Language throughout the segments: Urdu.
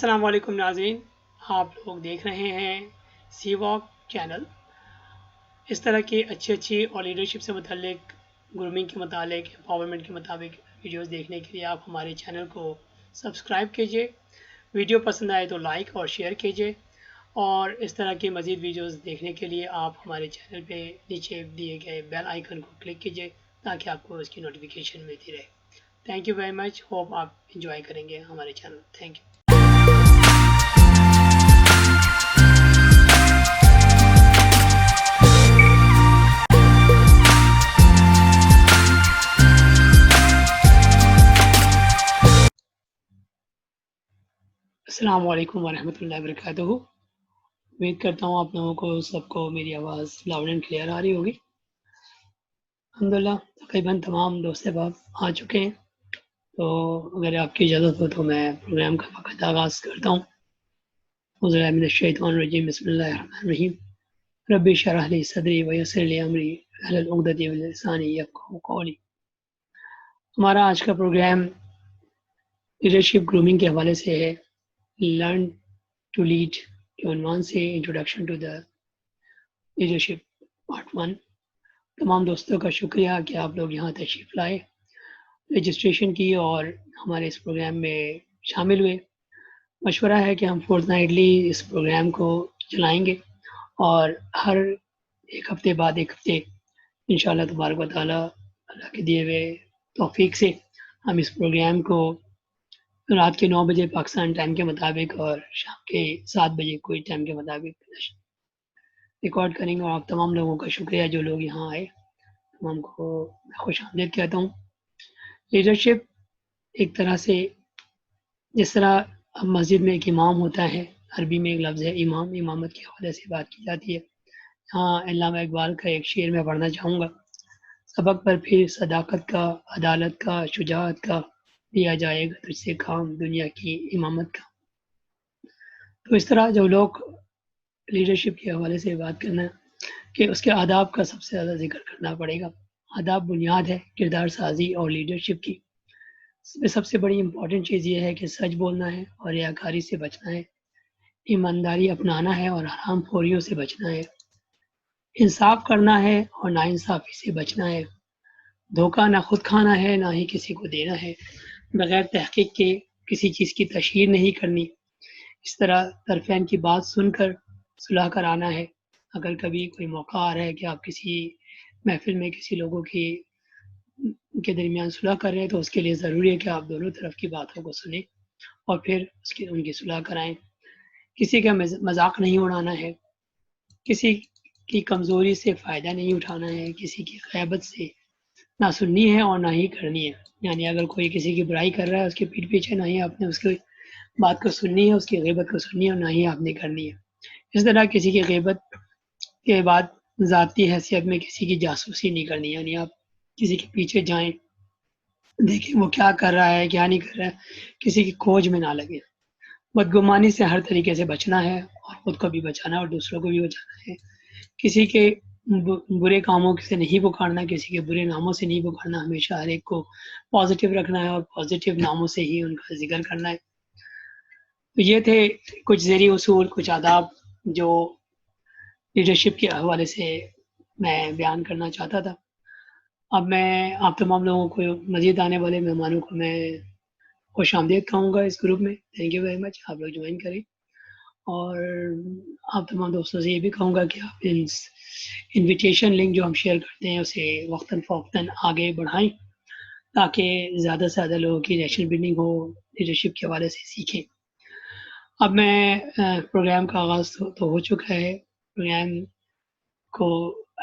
السلام علیکم ناظرین، آپ لوگ دیکھ رہے ہیں سی واک چینل۔ اس طرح کی اچھی اور لیڈرشپ سے متعلق، گرومنگ کے متعلق، امپاورمنٹ کے مطابق ویڈیوز دیکھنے کے لیے آپ ہمارے چینل کو سبسکرائب کیجئے۔ ویڈیو پسند آئے تو لائک اور شیئر کیجئے، اور اس طرح کی مزید ویڈیوز دیکھنے کے لیے آپ ہمارے چینل پہ نیچے دیے گئے بیل آئیکن کو کلک کیجئے تاکہ آپ کو اس کی نوٹیفیکیشن ملتی رہے۔ Thank you very much, hope آپ انجوائے کریں گے ہمارے چینل۔ Thank you. السلام علیکم ورحمۃ اللہ وبرکاتہ۔ امید کرتا ہوں آپ لوگوں کو سب کو میری آواز لاؤڈ اینڈ کلیئر آ رہی ہوگی۔ الحمدللہ تقریباً تمام دوست احباب آ چکے ہیں، تو اگر آپ کی اجازت ہو تو میں پروگرام کا وقت آغاز کرتا ہوں۔ اعوذ باللہ من الشیطان الرجیم، بسم اللہ الرحمن الرحیم۔ رب اشرح لی صدری ویسر لی امری واحلل عقدۃ من لسانی یفقہوا قولی۔ ہمارا آج کا پروگرام لیڈرشپ گرومنگ کے حوالے سے ہے، لرن ٹو لیڈ کے عنوان سے، introduction to the leadership part 1۔ تمام دوستوں کا شکریہ کہ آپ لوگ یہاں تشریف لائے، رجسٹریشن کی اور ہمارے اس پروگرام میں شامل ہوئے۔ مشورہ ہے کہ ہم فورتھ نائٹلی اس پروگرام کو چلائیں گے، اور ہر ایک ہفتے بعد ایک ہفتے انشاءاللہ تبارک و تعالیٰ اللہ کے دیے ہوئے توفیق سے ہم اس پروگرام کو رات کے 9 بجے پاکستان ٹائم کے مطابق اور شام کے 7 بجے کوئی ٹائم کے مطابق ریکارڈ کریں گے۔ اور آپ تمام لوگوں کا شکریہ جو لوگ یہاں آئے، تمام کو خوش آمدید کہتا ہوں۔ لیڈرشپ ایک طرح سے، جس طرح اب مسجد میں ایک امام ہوتا ہے، عربی میں ایک لفظ ہے امام، امامت کے حوالے سے بات کی جاتی ہے۔ ہاں، علامہ اقبال کا ایک شعر میں پڑھنا چاہوں گا، سبق پر پھر صداقت کا، عدالت کا، شجاعت کا، لیا جائے گا تجھ سے کام دنیا کی امامت کا۔ تو اس طرح جو لوگ لیڈرشپ کے حوالے سے بات کرنا کہ اس کے آداب کا سب سے زیادہ ذکر کرنا پڑے گا۔ آداب بنیاد ہے کردار سازی اور لیڈرشپ کی۔ اس میں سب سے بڑی امپورٹنٹ چیز یہ ہے کہ سچ بولنا ہے اور ریاکاری سے بچنا ہے، ایمانداری اپنانا ہے اور حرام خوریوں سے بچنا ہے، انصاف کرنا ہے اور ناانصافی سے بچنا ہے، دھوکہ نہ خود کھانا ہے نہ ہی کسی کو دینا ہے، بغیر تحقیق کے کسی چیز کی تشہیر نہیں کرنی، اس طرح طرفین کی بات سن کر صلح کرانا ہے۔ اگر کبھی کوئی موقع آ رہا ہے کہ آپ کسی محفل میں کسی لوگوں کے درمیان صلح کر رہے ہیں، تو اس کے لیے ضروری ہے کہ آپ دونوں طرف کی باتوں کو سنیں اور پھر ان کی صلح کرائیں۔ کسی کا مذاق نہیں اڑانا ہے، کسی کی کمزوری سے فائدہ نہیں اٹھانا ہے، کسی کی غیبت سے نہ سننی ہے اور نہ ہی کرنی ہے۔ یعنی اگر کوئی کسی کی برائی کر رہا ہے، اس کے پیٹھ پیچھے نہ ہی آپ نے اس کی بات کو سننی ہے، اس کی غیبت کو سننی ہے اور نہ ہی آپ نے کرنی ہے۔ اس طرح کسی کی غیبت کے بعد ذاتی حیثیت میں کسی کی جاسوسی نہیں کرنی، یعنی آپ کسی کے پیچھے جائیں، دیکھیں وہ کیا کر رہا ہے کیا نہیں کر رہا ہے، کسی کی کھوج میں نہ لگے۔ بدگمانی سے ہر طریقے سے بچنا ہے، اور خود کو بھی بچانا ہے اور دوسروں کو بھی بچانا ہے۔ کسی کے برے کاموں سے نہیں پکارنا، کسی کے برے ناموں سے نہیں پکارنا، ہمیشہ ہر ایک کو پازیٹیو رکھنا ہے اور پازیٹیو ناموں سے ہی ان کا ذکر کرنا ہے۔ تو یہ تھے کچھ ذیلی اصول، کچھ آداب جو لیڈرشپ کے حوالے سے میں بیان کرنا چاہتا تھا۔ اب میں آپ تمام لوگوں کو، مزید آنے والے مہمانوں کو میں خوش آمدید کہوں گا اس گروپ میں۔ تھینک یو ویری مچ، آپ لوگ جوائن کریں، اور آپ تمام دوستوں سے یہ بھی کہوں گا کہ آپ انویٹیشن لنک جو ہم شیئر کرتے ہیں اسے وقتاً فوقتاً آگے بڑھائیں تاکہ زیادہ سے زیادہ لوگوں کی ریلیشن بلڈنگ ہو، لیڈرشپ کے حوالے سے سیکھیں۔ اب میں پروگرام کا آغاز تو ہو چکا ہے، پروگرام کو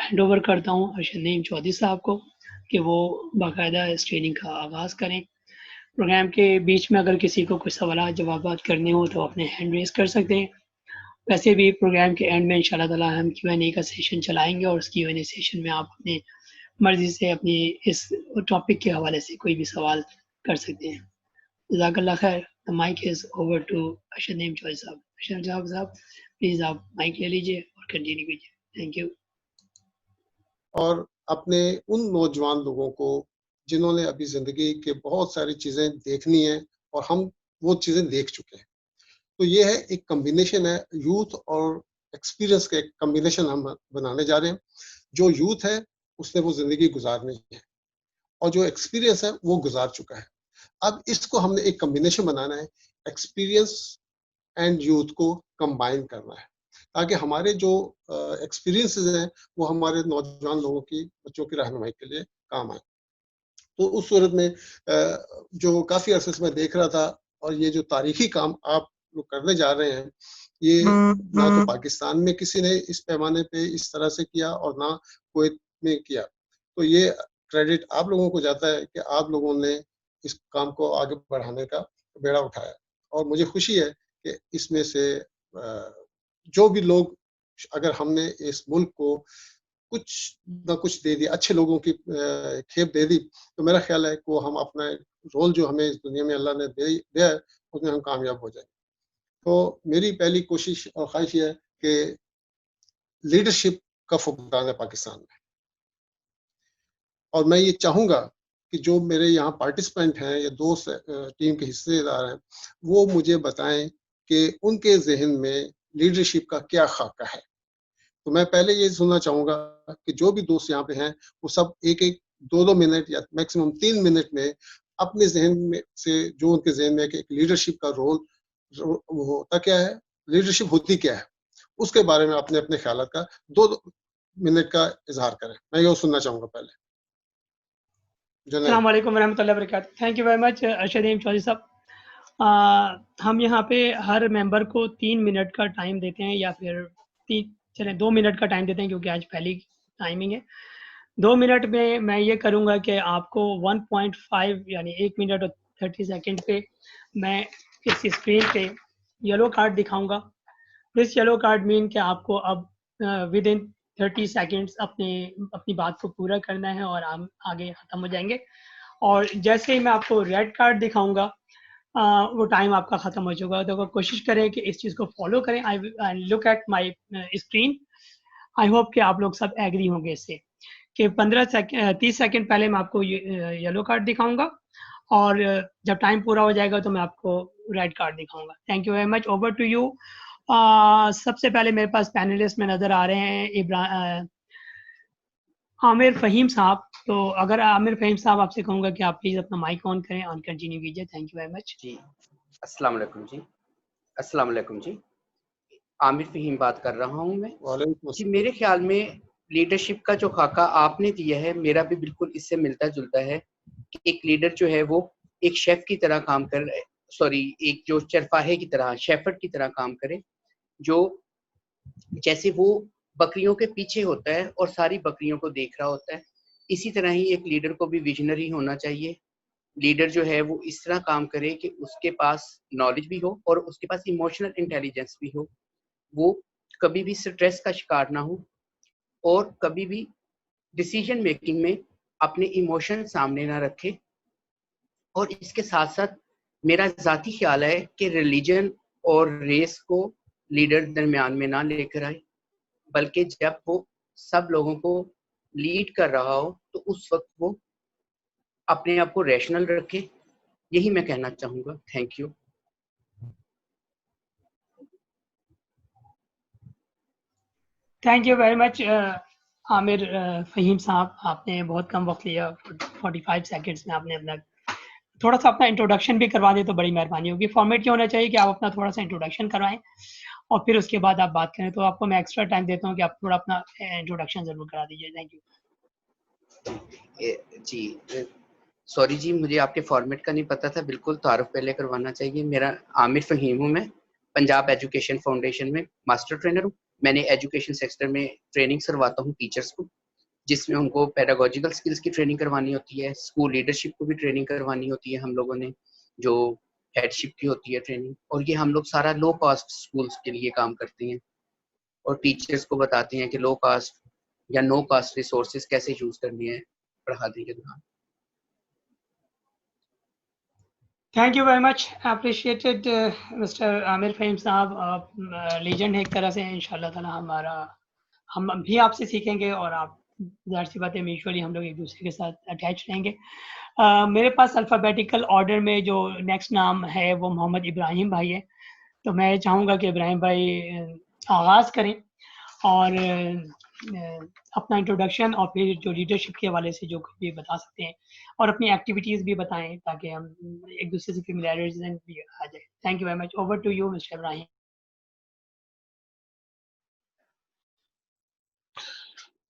ہینڈ اوور کرتا ہوں ارشد نعیم چودھری صاحب کو کہ وہ باقاعدہ اس ٹریننگ کا آغاز کریں۔ پروگرام کے بیچ میں اگر کسی کو کچھ سوالات جوابات کرنے ہوں تو اپنے ہینڈ ریز کر سکتے ہیں۔ ویسے بھی پروگرام کے اینڈ میں انشاءاللہ تعالیٰ ہم کیو این اے کا سیشن چلائیں گے، اور اس کیو این اے سیشن میں آپ اپنی مرضی سے اپنی اس ٹاپک کے حوالے سے کوئی بھی سوال کر سکتے ہیں۔ جزاک اللہ خیر۔ The mic is over to Arshad نعیم چودھری صاحب۔ ارشد صاحب پلیز آپ مائک لے لیجیے اور کنٹینیو کیجیے۔ Thank you. اور اپنے ان نوجوان لوگوں کو جنہوں نے ابھی زندگی کے بہت ساری چیزیں دیکھنی ہیں اور ہم وہ چیزیں دیکھ چکے ہیں، تو یہ ہے ایک کمبینیشن ہے یوتھ اور ایکسپیرئنس کا ایک کمبینیشن ہم بنانے جا رہے ہیں. جو یوتھ ہے اس نے وہ زندگی گزارنی ہے اور جو ایکسپیرئنس ہے وہ گزار چکا ہے. اب اس کو ہم نے ایک کمبینیشن بنانا ہے, ایکسپیرئنس اینڈ یوتھ کو کمبائن کرنا ہے تاکہ ہمارے جو ایکسپیرئنسز ہیں وہ ہمارے نوجوان لوگوں کی بچوں کی رہنمائی کے لیے کام آئیں. تو اس صورت میں جو کافی عرصے سے میں دیکھ رہا تھا اور یہ جو تاریخی کام آپ لوگ کرنے جا رہے ہیں یہ نہ تو پاکستان میں کسی نے اس پیمانے پہ اس طرح سے کیا اور نہ کویت میں کیا, تو یہ کریڈٹ آپ لوگوں کو جاتا ہے کہ آپ لوگوں نے اس کام کو آگے بڑھانے کا بیڑا اٹھایا. اور مجھے خوشی ہے کہ اس میں سے جو بھی لوگ, اگر ہم نے اس ملک کو کچھ نہ کچھ دے دیا, اچھے لوگوں کی کھیپ دے دی, تو میرا خیال ہے کہ ہم اپنا رول جو ہمیں اس دنیا میں اللہ نے دیا ہے اس میں ہم کامیاب ہو جائیں. تو میری پہلی کوشش اور خواہش یہ ہے کہ لیڈرشپ کا فقدان ہے پاکستان میں, اور میں یہ چاہوں گا کہ جو میرے یہاں پارٹیسپینٹ ہیں یا دوست ٹیم کے حصے دار ہیں وہ مجھے بتائیں کہ ان کے ذہن میں لیڈرشپ کا کیا خاکہ ہے. تو میں پہلے یہ سننا چاہوں گا کہ جو بھی دوست یہاں پہ ہیں وہ سب ایک دو منٹ یا میکسیمم 3 منٹ میں اپنے ذہن میں سے جو ان کے ذہن میں ایک لیڈرشپ کا رول ہوتا کیا ہے, لیڈرشپ ہوتی کیا ہے, اس کے بارے میں اپنے خیالات کا 2 منٹ کا اظہار کریں. میں یہ سننا چاہوں گا پہلے. السلام علیکم ورحمۃ اللہ وبرکاتہ. Thank you very much Arshad Chaudhry صاحب. ہم یہاں پہ ہر ممبر کو 3 منٹ کا ٹائم دیتے ہیں یا پھر چلیں 2 منٹ کا ٹائم دیتے ہیں کیونکہ آج پہلی ٹائمنگ ہے. 2 منٹ میں یہ کروں گا کہ آپ کو 1.5 یعنی 1 منٹ اور 30 سیکنڈ پہ میں اس اسکرین پہ یلو کارڈ دکھاؤں گا. دس یلو کارڈ مین کہ آپ کو اب ود ان 30 سیکنڈس اپنی بات کو پورا کرنا ہے اور ہم آگے ختم ہو جائیں گے. اور جیسے ہی میں آپ کو ریڈ کارڈ دکھاؤں گا وہ ٹائم آپ کا ختم ہو چکا ہے. تو کوشش کریں کہ اس چیز کو فالو کریں. I look at my screen. I hope کہ آپ لوگ سب ایگری ہوں گے اس سے کہ 30 سیکنڈ پہلے میں آپ کو یلو کارڈ دکھاؤں گا اور جب ٹائم پورا ہو جائے گا تو میں آپ کو ریڈ کارڈ دکھاؤں گا. Thank you very much. Over to you. سب سے پہلے میرے پاس پینلسٹ میں نظر آ رہے ہیں عامر فہیم صاحب. تو اگر عامر فہیم صاحب آپ سے کہوں گا کہ آپ پلیز اپنا مائک آن کریں, آن کنٹینیو کیجیے. Thank you very much. جی السلام علیکم. السلام علیکم جی. عامر فہیم بات کر رہا ہوں میں. جی میرے خیال میں لیڈرشپ کا جو خاکہ آپ نے دیا ہے میرا بھی بالکل اس سے ملتا جلتا ہے کہ ایک لیڈر جو ہے وہ ایک شیف کی طرح کام کر ایک جو چرپاہے کی طرح شیفرڈ کی طرح کام کرے, جو جیسے وہ بکریوں کے پیچھے ہوتا ہے اور ساری بکریوں کو دیکھ رہا ہوتا ہے, اسی طرح ہی ایک لیڈر کو بھی ویژنری ہونا چاہیے. لیڈر جو ہے وہ اس طرح کام کرے کہ اس کے پاس نالج بھی ہو اور اس کے پاس ایموشنل انٹیلیجنس بھی ہو. وہ کبھی بھی سٹریس کا شکار نہ ہو اور کبھی بھی ڈیسیجن میکنگ میں اپنے ایموشن سامنے نہ رکھے. اور اس کے ساتھ ساتھ میرا ذاتی خیال ہے کہ ریلیجن اور ریس کو لیڈر درمیان میں نہ لے کر آئے, بلکہ جب وہ سب لوگوں کو لیڈ کر رہا ہو تو اس وقت وہ اپنے آپ کو ریشنل رکھے. یہی میں کہنا چاہوں گا. Thank you. Thank you very much Aamir Faheem Sahab. آپ نے بہت کم وقت لیا, 45 سیکنڈس میں آپ نے اپنا تھوڑا سا اپنا انٹروڈکشن بھی کروا دیں تو بڑی مہربانی ہوگی. فارمیٹ یہ ہونا چاہیے کہ آپ اپنا تھوڑا سا انٹروڈکشن کروائیں اور پھر اس کے بعد آپ بات کریں. تو آپ کو میں ایکسٹرا ٹائم دیتا ہوں کہ آپ تھوڑا اپنا انٹروڈکشن ضرور کرا دیجیے. Thank you. جی سوری جی, مجھے آپ کے فارمیٹ کا نہیں پتا تھا. بالکل تعارف پہلے کروانا چاہیے. میرا عامر فہیم ہوں, میں پنجاب ایجوکیشن فاؤنڈیشن میں ماسٹر ٹرینر ہوں. میں نے ایجوکیشن سیکٹر میں ٹریننگ کرواتا ہوں ٹیچرس کو, جس میں ان کو پیڈاگوجیکل سکلز کی ٹریننگ کروانی ہوتی ہے, اسکول لیڈرشپ کو بھی ٹریننگ کروانی ہوتی ہے ہم لوگوں نے, جو ہیڈ شپ کی ہوتی ہے ٹریننگ. اور یہ ہم لوگ سارا لو کاسٹ اسکولس کے لیے کام کرتے ہیں اور ٹیچرس کو بتاتے ہیں کہ لو کاسٹ یا نو کاسٹ ریسورسز کیسے یوز کرنی ہے پڑھانے کے دوران. Thank you very much. Appreciated mister Aamir Faheem Sahab. آپ لیجنڈ ہیں ایک طرح سے. ان شاء اللہ تعالیٰ ہم بھی آپ سے سیکھیں گے اور آپ ظاہر سی بات ہے میوچولی ہم لوگ ایک دوسرے کے ساتھ اٹیچ رہیں گے. میرے پاس الفابیٹیکل آرڈر میں جو نیکسٹ نام ہے وہ محمد ابراہیم بھائی ہے. تو میں چاہوں گا کہ ابراہیم بھائی آغاز کریں اور اپنا انٹروڈکشن اور پھر جو لیڈرشپ کے حوالے سے جو بھی بتا سکتے ہیں اور اپنی ایکٹیویٹیز بھی بتائیں تاکہ ہم ایک دوسرے سے فیملیئرائزیشن بھی آ جائے. Thank you very much. Over to you mister Ibrahim.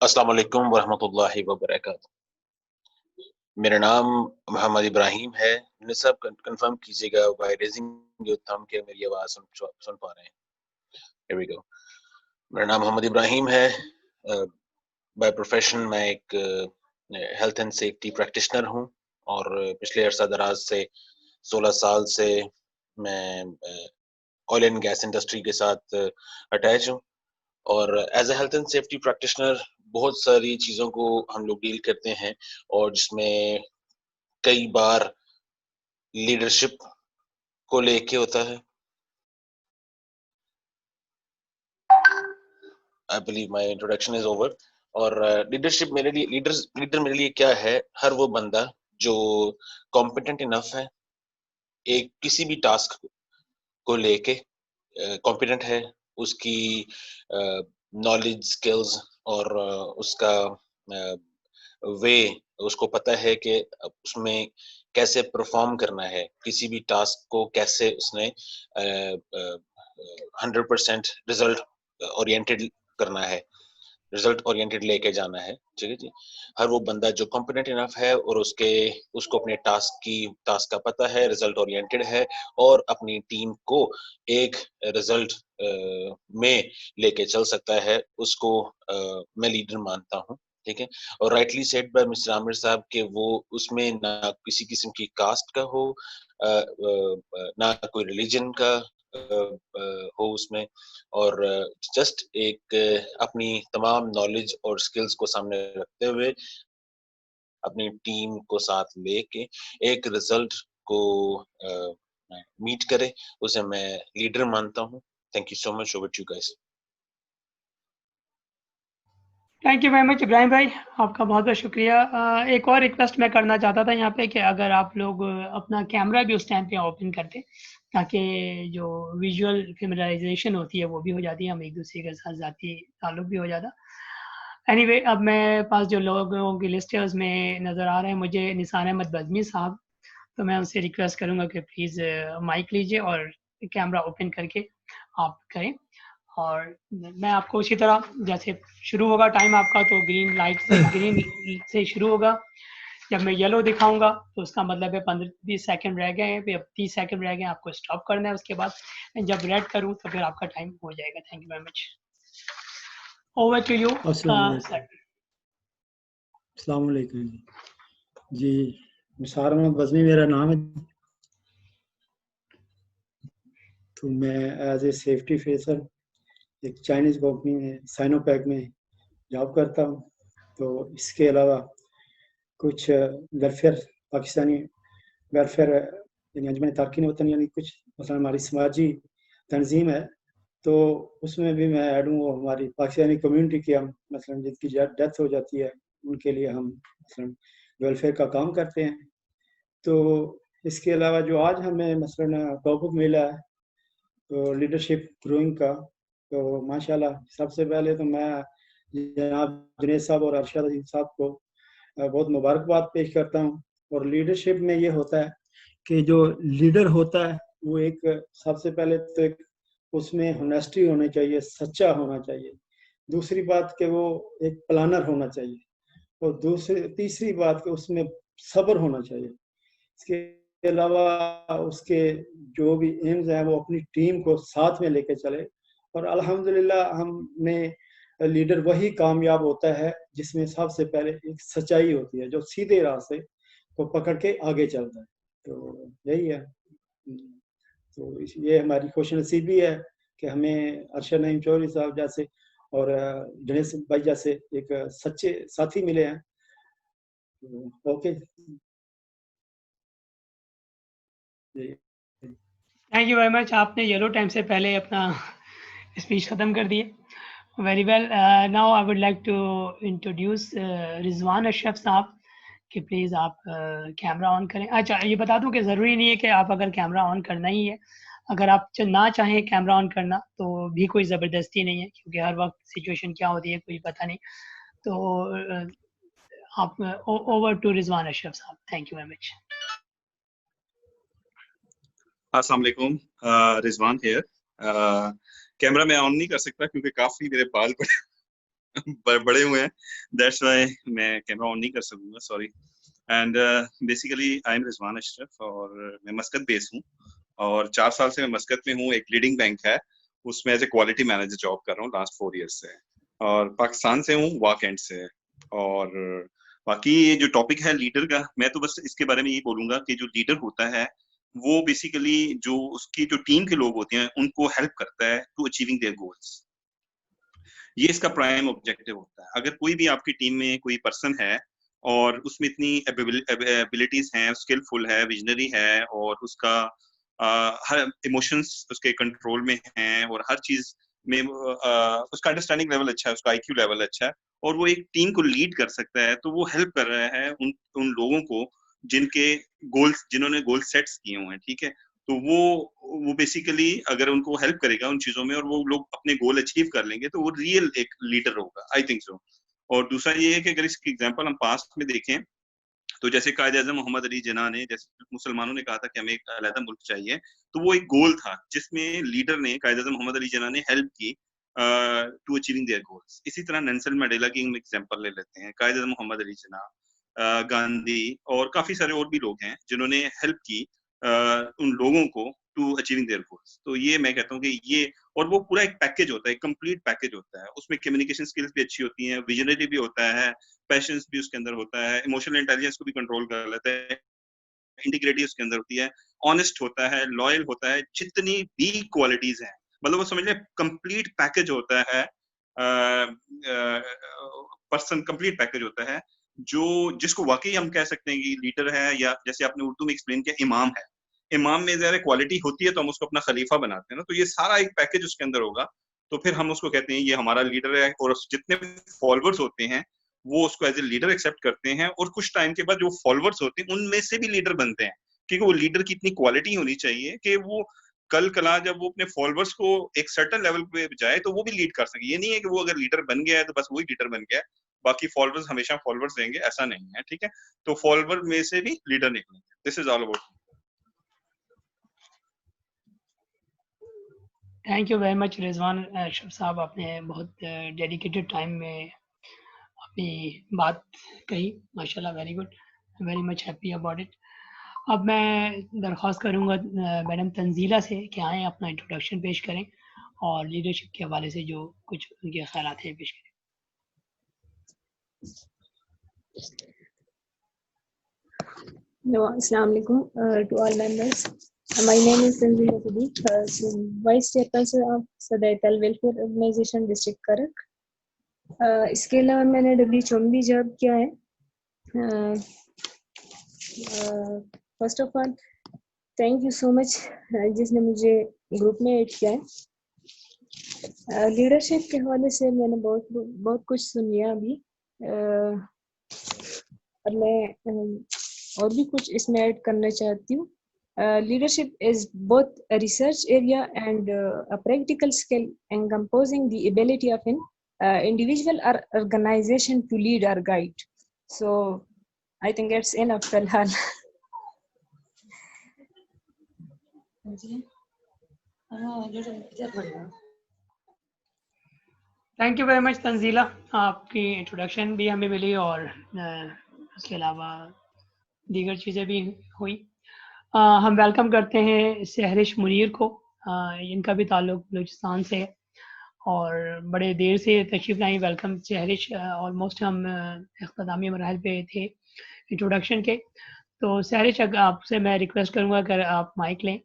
السلام علیکم ورحمۃ اللہ وبرکاتہ. میرا نام محمد ابراہیم ہے. سب کنفرم کیجیے گا بائی ریزنگ یور تھم کہ میری آواز سن پا رہے ہیں. Here we go. میرا نام محمد ابراہیم ہے. بائی پروفیشن میں ایک ہیلتھ اینڈ سیفٹی پریکٹیشنر ہوں اور پچھلے عرصہ دراز سے 16 سال سے میں آئل اینڈ گیس انڈسٹری کے ساتھ اٹیچ ہوں. اور as a health and safety practitioner بہت ساری چیزوں کو ہم لوگ ڈیل کرتے ہیں اور جس میں کئی بار لیڈرشپ کو لے کے ہوتا ہے. I believe my introduction is over. اور لیڈرشپ میرے لیے لیڈر میرے لیے کیا ہے؟ ہر وہ بندہ جو کمپیٹنٹ انف ہے ایک کسی بھی ٹاسک کو لے کے کمپیٹنٹ ہے, اس کی نالج اسکلز اور اس کا وے اس کو پتہ ہے کہ اس میں کیسے پرفارم کرنا ہے, کسی بھی ٹاسک کو کیسے اس نے 100% ریزلٹ اورینٹیڈ کرنا ہے, ریزلٹ اورینٹیڈ لے کے جانا ہے. ٹھیک ہے جی. ہر وہ بندہ جو کمپیٹنٹ انف ہے اور اس کو اپنے ٹاسک کا پتہ ہے, ریزلٹ اورینٹیڈ ہے اور اپنی ٹیم کو ایک ریزلٹ میں لے کے چل سکتا ہے, اس کو میں لیڈر مانتا ہوں. ٹھیک ہے. اور رائٹلی سیڈ بائی مسٹر عامر صاحب کہ وہ اس میں نہ کسی قسم کی کاسٹ کا ہو, نہ کوئی ریلیجن کا ہو اس میں, اور جسٹ ایک اپنی تمام نالج اور سکلز کو سامنے رکھتے ہوئے اپنی ٹیم کو ساتھ لے کے ایک رزلٹ کو میٹ کرے, اسے میں لیڈر مانتا ہوں. Thank you so much. Over to you guys. Thank you very much Ibrahim بھائی, آپ کا بہت بہت شکریہ. ایک اور ریکویسٹ میں کرنا چاہتا تھا یہاں پہ کہ اگر آپ لوگ اپنا کیمرہ بھی اس ٹائم پہ اوپن کرتے تاکہ جو ویژول فیملائزیشن ہوتی ہے وہ بھی ہو جاتی ہے, ہم ایک دوسرے کے ساتھ ذاتی تعلق بھی ہو جاتا. اینی وے, اب میں پاس جو لوگوں کی لسٹ ہے اس میں نظر آ رہے ہیں مجھے نثار احمد بزمی صاحب, تو میں ان سے ریکویسٹ کروں گا کہ پلیز مائک لیجیے اور کیمرہ اوپن کر کے آپ کریں. اور میں آپ کو اسی طرح جیسے شروع ہوگا ٹائم آپ کا تو گرین لائٹ گرین سے شروع ہوگا, جب میں یلو دکھاؤں گا تو اس کا مطلب ہے 15-20 سیکنڈ رہ گئے ہیں, پھر 30 سیکنڈ رہ گئے ہیں, آپ کو اسٹاپ کرنا ہے. اس کے بعد جب ریڈ کروں تو پھر آپ کا ٹائم ہو جائے گا. Thank you very much. Over to you sir. السلام علیکم جی. نثار احمد بزمی میرا نام ہے. تو میں ایز اے سیفٹی فیسر ایک چائنیز کمپنی میں سائنو پیک میں جاب کرتا ہوں. تو اس کے علاوہ کچھ ویلفیئر پاکستانی ویلفیئر یعنی انجمن تارکین وطن یعنی کچھ مثلا ہماری سماجی تنظیم ہے, تو اس میں بھی میں ایڈ ہوں. ہماری پاکستانی کمیونٹی کی ہم مثلا جن کی ڈیتھ ہو جاتی ہے ان کے لیے ہم مثلا ویلفیئر کا کام کرتے ہیں. تو اس کے علاوہ جو آج ہمیں مثلا ٹاپک ملا ہے تو لیڈرشپ گروئنگ کا, تو ماشاءاللہ سب سے پہلے تو میں جناب جنید صاحب اور ارشد عظیم صاحب کو بہت مبارکباد پیش کرتا ہوں. اور لیڈرشپ میں یہ ہوتا ہے کہ جو لیڈر ہوتا ہے وہ ایک سب سے پہلے تو ایک اس میں ہونیسٹی ہونی چاہیے, سچا ہونا چاہیے. دوسری بات کہ وہ ایک پلانر ہونا چاہیے, اور تیسری بات کہ اس میں صبر ہونا چاہیے. اس کے علاوہ اس کے جو بھی ایمز ہیں وہ اپنی ٹیم کو ساتھ میں لے کے چلے. اور الحمدللہ ہم نے لیڈر وہی کامیاب ہوتا ہے جس میں سب سے پہلے ایک سچائی ہوتی ہے, جو سیدھے راستے کو پکڑ کے آگے چلتا ہے. تو یہی ہے. تو یہ ہماری خوش نصیبی ہے کہ ہمیں ارشد نعیم چودھری صاحب جیسے اور جنید بھائی جیسے ایک سچے ساتھی ملے ہیں. اوکے. تھینک یو ویری مچ. آپ نے یلو ٹائم سے پہلے اپنا اسپیچ ختم کر دیے. Very well. Now I would like to introduce Rizwan Ashraf Sahab کہ پلیز آپ کیمرہ آن کریں. اچھا یہ بتا دوں کہ ضروری نہیں ہے کہ آپ اگر کیمرہ آن کرنا ہی ہے, اگر آپ نہ چاہیں کیمرہ آن کرنا تو بھی کوئی زبردستی نہیں ہے، کیونکہ ہر وقت سچویشن کیا ہوتی ہے کوئی پتہ نہیں. تو آپ اوور ٹو رضوان اشرف صاحب. تھینک یو ویری مچ. السلام علیکم. رضوان ہیئر. کیمرہ میں آن نہیں کر سکتا کیونکہ کافی میرے بال بڑے ہوئے ہیں, دیٹس وائی میں کیمرہ آن نہیں کر سکوں گا, sorry. And basically I am Rizwan Ashraf اور میں مسقط بیس ہوں اور 4 سال سے میں مسقط میں ہوں. ایک لیڈنگ بینک ہے, اس میں as a quality manager job کر رہا ہوں لاسٹ 4 ایئرس سے, اور پاکستان سے ہوں, واک اینڈ سے. اور باقی جو ٹاپک ہے لیڈر کا, میں تو بس اس کے بارے میں یہی بولوں گا کہ جو لیڈر ہوتا ہے وہ بیسیکلی جو اس کی جو ٹیم کے لوگ ہوتے ہیں ان کو ہیلپ کرتا ہے ٹو اچیونگ دیئر گولس. یہ اس کا پرائم آبجیکٹو ہوتا ہے. اگر کوئی بھی آپ کی ٹیم میں کوئی پرسن ہے اور اس میں اتنی ایبلٹیز ہیں, اسکلفل ہے, ویژنری ہے, اور اس کا ہر ایموشنس اس کے کنٹرول میں ہیں, اور ہر چیز میں اس کا انڈرسٹینڈنگ لیول اچھا ہے, اس کا آئی کیو لیول اچھا ہے, اور وہ ایک ٹیم کو لیڈ کر سکتا ہے, تو وہ ہیلپ کر رہا ہے ان لوگوں کو جنہوں نے گول سیٹس کیے ہوئے ہیں. ٹھیک ہے, تو وہ بیسیکلی اگر ان کو ہیلپ کرے گا ان چیزوں میں اور وہ لوگ اپنے گول اچیو کر لیں گے تو وہ ریئل ایک لیڈر ہوگا, آئی تھنک سو. اور دوسرا یہ ہے کہ اگر اس کی ایگزامپل ہم پاسٹ میں دیکھیں تو جیسے قائد اعظم محمد علی جناح نے, جیسے مسلمانوں نے کہا تھا کہ ہمیں ایک علیحدہ ملک چاہیے, تو وہ ایک گول تھا جس میں لیڈر نے, قائد اعظم محمد علی جناح نے ہیلپ کی ٹو اچیونگ دیئر گولس. اسی طرح نیلسن منڈیلا کی ہم ایگزامپل لے لیتے ہیں, قائد اعظم محمد علی جناح, گاندھی, اور کافی سارے اور بھی لوگ ہیں جنہوں نے ہیلپ کی ان لوگوں کو ٹو اچیونگ دیئر گولس. تو یہ میں کہتا ہوں کہ یہ, اور وہ پورا ایک پیکج ہوتا ہے, ایک کمپلیٹ پیکج ہوتا ہے. اس میں کمیونیکیشن اسکلس بھی اچھی ہوتی ہیں, ویژنری بھی ہوتا ہے, پیشنس بھی اس کے اندر ہوتا ہے, ایموشنل انٹیلیجنس کو بھی کنٹرول کر لیتا ہے, انٹیگریٹی اس کے اندر ہوتی ہے, آنےسٹ ہوتا ہے, لوئل ہوتا ہے, جتنی بھی کوالٹیز ہیں, مطلب وہ سمجھ لیں کمپلیٹ پیکج ہوتا ہے, پرسن کمپلیٹ پیکج ہوتا ہے, جس کو واقعی ہم کہہ سکتے ہیں کہ لیڈر ہے, یا جیسے آپ نے اردو میں ایکسپلین کیا امام ہے. امام میں زیادہ کوالٹی ہوتی ہے تو ہم اس کو اپنا خلیفہ بناتے ہیں نا, تو یہ سارا ایک پیکج اس کے اندر ہوگا, تو پھر ہم اس کو کہتے ہیں یہ ہمارا لیڈر ہے. اور جتنے فالوورز ہوتے ہیں وہ اس کو ایز اے لیڈر ایکسیپٹ کرتے ہیں, اور کچھ ٹائم کے بعد جو فالوورز ہوتے ہیں ان میں سے بھی لیڈر بنتے ہیں, کیونکہ وہ لیڈر کی اتنی کوالٹی ہونی چاہیے کہ وہ کل کلا جب وہ اپنے فالوورز کو ایک سرٹن لیول پہ جائے تو وہ بھی لیڈ کر سکے. یہ نہیں ہے کہ وہ اگر لیڈر بن گیا ہے تو بس وہی لیڈر بن گیا ہے, باقی فالوورز ہمیشہ فالوورز رہیں گے, ایسا نہیں ہے. ٹھیک ہے, تو فالوور میں سے بھی لیڈر نکلیں گے. This is all about. Thank you very much Rizwan Ashraf Sahab, آپ نے بہت ڈیڈیکیٹڈ ٹائم میں اپنی بات کہی, ماشاء اللہ, very good, very much happy about it. اب میں درخواست کروں گا میڈم تنزیلہ سے کہ آئیں اپنا انٹروڈکشن پیش کریں اور لیڈرشپ کے حوالے سے جو کچھ ان کے خیالات ہیں پیش کریں. السلام علیکم to all members. My name is Tanzila Siddiq, Vice Chairperson of Sadaital Welfare Organization District Karak. اس کے علاوہ میں نے WHO میں بھی جاب کیا ہے. First of all thank you so much جس نے مجھے گروپ میں ایڈ کیا ہے. لیڈرشپ کے حوالے سے میں نے بہت کچھ سن لیا ابھی, اور میں اور بھی کچھ اس میں ایڈ کرنا چاہتی ہوں. Leadership is both a research area and a practical skill encompassing the ability of an individual or organization to lead or guide. So I think it's enough for now. Thank you very مچ تنزیلہ, آپ کی انٹروڈکشن بھی ہمیں ملی اور اس کے علاوہ دیگر چیزیں بھی ہوئی. ہم ویلکم کرتے ہیں سہرش منیر کو, ان کا بھی تعلق بلوچستان سے ہے اور بڑے دیر سے تشریف لائیں. ویلکم سہرش. آلموسٹ ہم اختتامی مراحل پہ تھے انٹروڈکشن کے, تو سہرش آپ سے میں ریکویسٹ کروں گا کہ آپ مائک لیں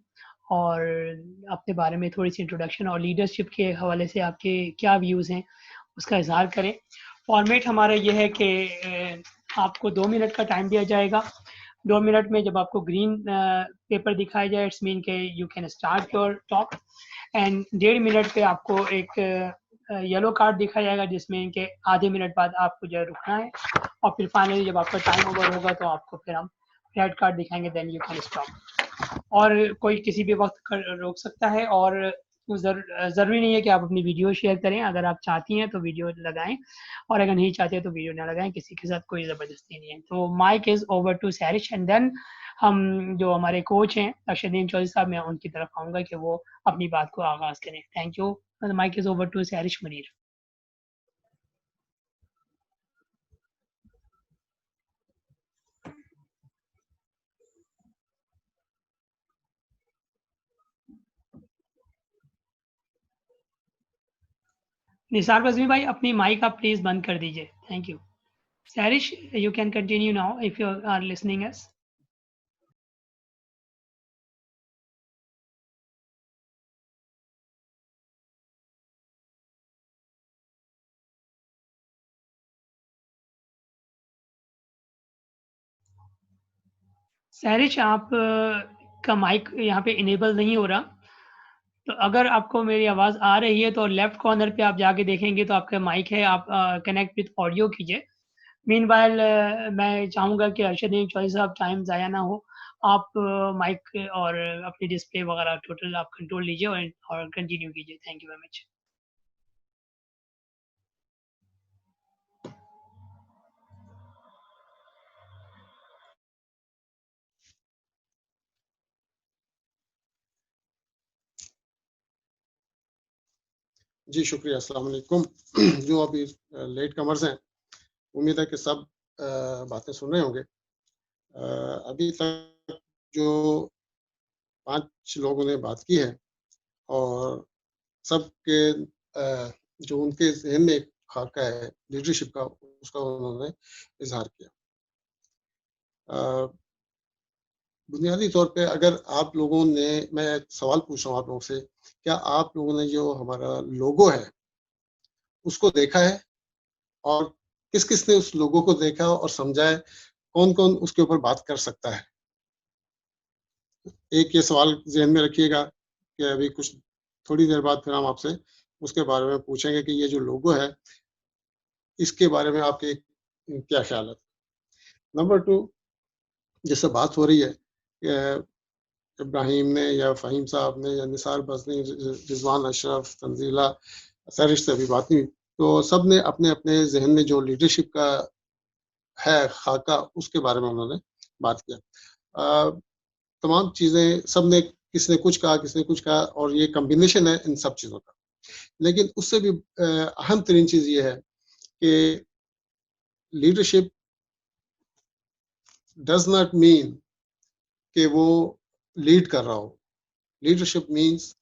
اور اپنے بارے میں تھوڑی سی انٹروڈکشن اور لیڈرشپ کے حوالے سے آپ کے کیا ویوز ہیں اس کا اظہار کریں. فارمیٹ ہمارا یہ ہے کہ آپ کو 2 منٹ کا ٹائم دیا جائے گا. 2 منٹ میں جب آپ کو گرین پیپر دکھایا جائے اٹس مین کہ you can start your talk, and 1.5 minute پہ آپ کو ایک یلو کارڈ دکھایا جائے گا جس میں کہ آدھے منٹ بعد آپ کو جو ہے رکنا ہے, اور پھر فائنلی جب آپ کا ٹائم اوور ہوگا تو آپ کو پھر ہم ریڈ کارڈ دکھائیں گے, دین یو کین اسٹاپ. اور کوئی کسی بھی وقت روک سکتا ہے، اور ضروری نہیں ہے کہ آپ اپنی ویڈیو شیئر کریں. اگر آپ چاہتی ہیں تو ویڈیو لگائیں، اور اگر نہیں چاہتے تو ویڈیو نہ لگائیں. کسی کے ساتھ کوئی زبردستی نہیں ہے. تو mic is over to Sirish, and then ہم جو ہمارے کوچ ہیں ارشد الدین چودھری صاحب، میں ان کی طرف آؤں گا کہ وہ اپنی بات کو آغاز کریں. Thank you. Mic is over to Sirish Munir. Nisar Bazmi بھائی اپنی مائک آپ پلیز بند کر دیجئے. Thank you. Sirish you can continue now if you are listening us. Sirish آپ کا مائک یہاں پہ انیبل نہیں ہو رہا، تو اگر آپ کو میری آواز آ رہی ہے تو لیفٹ کارنر پہ آپ جا کے دیکھیں گے تو آپ کا مائک ہے، آپ کنیکٹ وتھ آڈیو کیجئے. مین وائل میں چاہوں گا کہ ارشد الدین چودھری صاحب ٹائم ضائع نہ ہو، آپ مائک اور اپنی ڈسپلے وغیرہ ٹوٹل آپ کنٹرول لیجئے اور کنٹینیو کیجئے. Thank you very much. جی شکریہ. السلام علیکم. جو ابھی لیٹ کمرز ہیں، امید ہے کہ سب باتیں سن رہے ہوں گے. ابھی تک جو 5 لوگوں نے بات کی ہے، اور سب کے جو ان کے ذہن میں ایک خاکہ ہے لیڈرشپ کا، اس کا انہوں نے اظہار کیا. بنیادی طور پہ اگر آپ لوگوں نے، میں ایک سوال پوچھ رہا ہوں آپ لوگوں سے، کیا آپ لوگوں نے جو ہمارا لوگو ہے اس کو دیکھا ہے؟ اور کس کس نے اس لوگو کو دیکھا اور سمجھا ہے؟ کون کون اس کے اوپر بات کر سکتا ہے؟ ایک یہ سوال ذہن میں رکھیے گا کہ ابھی کچھ تھوڑی دیر بعد پھر ہم آپ سے اس کے بارے میں پوچھیں گے کہ یہ جو لوگو ہے اس کے بارے میں آپ کے کیا خیال ہے. نمبر 2، جس سے بات ہو رہی ہے کہ ابراہیم نے یا فہیم صاحب نے یا نثار بزمی، رضوان اشرف، تنزیلہ، سیرش سے ابھی بات نہیں، تو سب نے اپنے اپنے ذہن میں جو لیڈرشپ کا ہے خاکہ، اس کے بارے میں انہوں نے بات کیا. تمام چیزیں سب نے، کس نے کچھ کہا، کس نے کچھ کہا، اور یہ کمبینیشن ہے ان سب چیزوں کا. لیکن اس سے بھی اہم ترین چیز یہ ہے کہ لیڈرشپ ڈز ناٹ مین کہ وہ لیڈ کر رہا ہو. لیڈرشپ مینس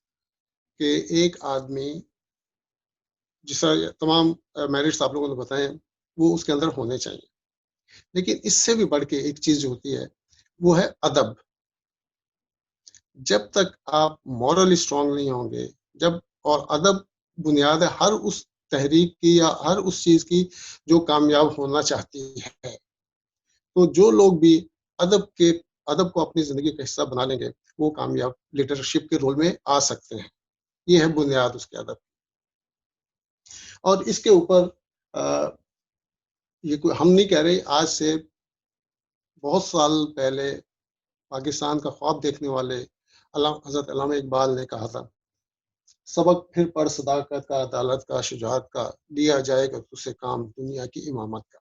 کہ ایک آدمی، جس طرح تمام میرٹس آپ لوگوں نے بتائے ہیں، وہ اس کے اندر ہونے چاہیے. لیکن اس سے بھی بڑھ کے ایک چیز جو ہوتی ہے وہ ہے ادب. جب تک آپ مورلی اسٹرانگ نہیں ہوں گے، اور ادب بنیاد ہے ہر اس تحریک کی یا ہر اس چیز کی جو کامیاب ہونا چاہتی ہے. تو جو لوگ بھی ادب کو اپنی زندگی کا حصہ بنا لیں گے، وہ کامیاب لیڈرشپ کے رول میں آ سکتے ہیں. یہ ہے بنیاد اس کے ادب. اور اس کے اوپر یہ کوئی ہم نہیں کہہ رہے، آج سے بہت سال پہلے پاکستان کا خواب دیکھنے والے حضرت علامہ اقبال نے کہا تھا، سبق پھر پڑھ صداقت کا، عدالت کا، شجاعت کا، لیا جائے گا تجھ سے کام دنیا کی امامت کا.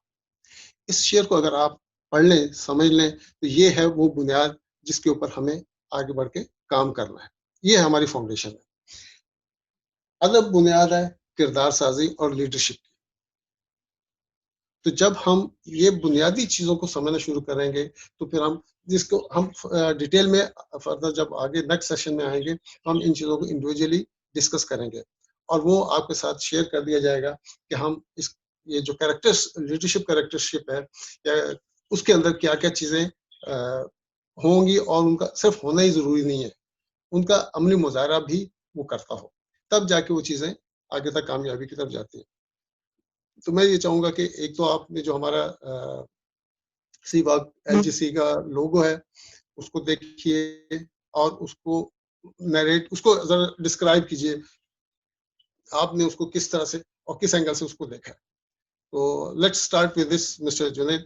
اس شعر کو اگر آپ پڑھ لیں، سمجھ لیں، تو یہ ہے وہ بنیاد جس کے اوپر ہمیں آگے بڑھ کے کام کرنا ہے. یہ ہماری فاؤنڈیشن ہے. ادب بنیاد ہے کردار سازی اور لیڈرشپ کی. تو جب ہم یہ بنیادی چیزوں کو سمجھنا شروع کریں گے تو پھر ہم جس کو ہم ڈیٹیل میں فردر جب آگے نیکسٹ سیشن میں آئیں گے تو ہم ان چیزوں کو انڈیویجولی ڈسکس کریں گے، اور وہ آپ کے ساتھ شیئر کر دیا جائے گا کہ ہم یہ جو لیڈرشپ کریکٹرشپ ہے، یا اس کے اندر کیا کیا چیزیں ہوں گی، اور ان کا صرف ہونا ہی ضروری نہیں ہے، ان کا عملی مظاہرہ بھی وہ کرتا ہو، تب جا کے وہ چیزیں آگے تک کامیابی کی طرف جاتی ہیں. تو میں یہ چاہوں گا کہ ایک تو آپ نے جو ہمارا سی باغ LGC کا لوگو ہے اس کو دیکھیے، اور اس کو اس کو ذرا ڈسکرائب کیجیے، آپ نے اس کو کس طرح سے اور کس اینگل سے اس کو دیکھا ہے. تو let's start with this mister Junaid.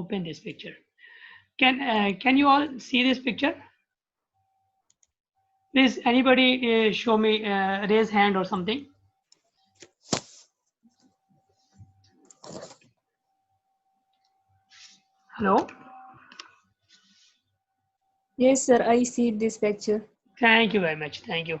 Open this picture. Can you all see this picture? Please, anybody show me raise hand or something. Hello. Yes sir, I see this picture. Thank you very much. Thank you.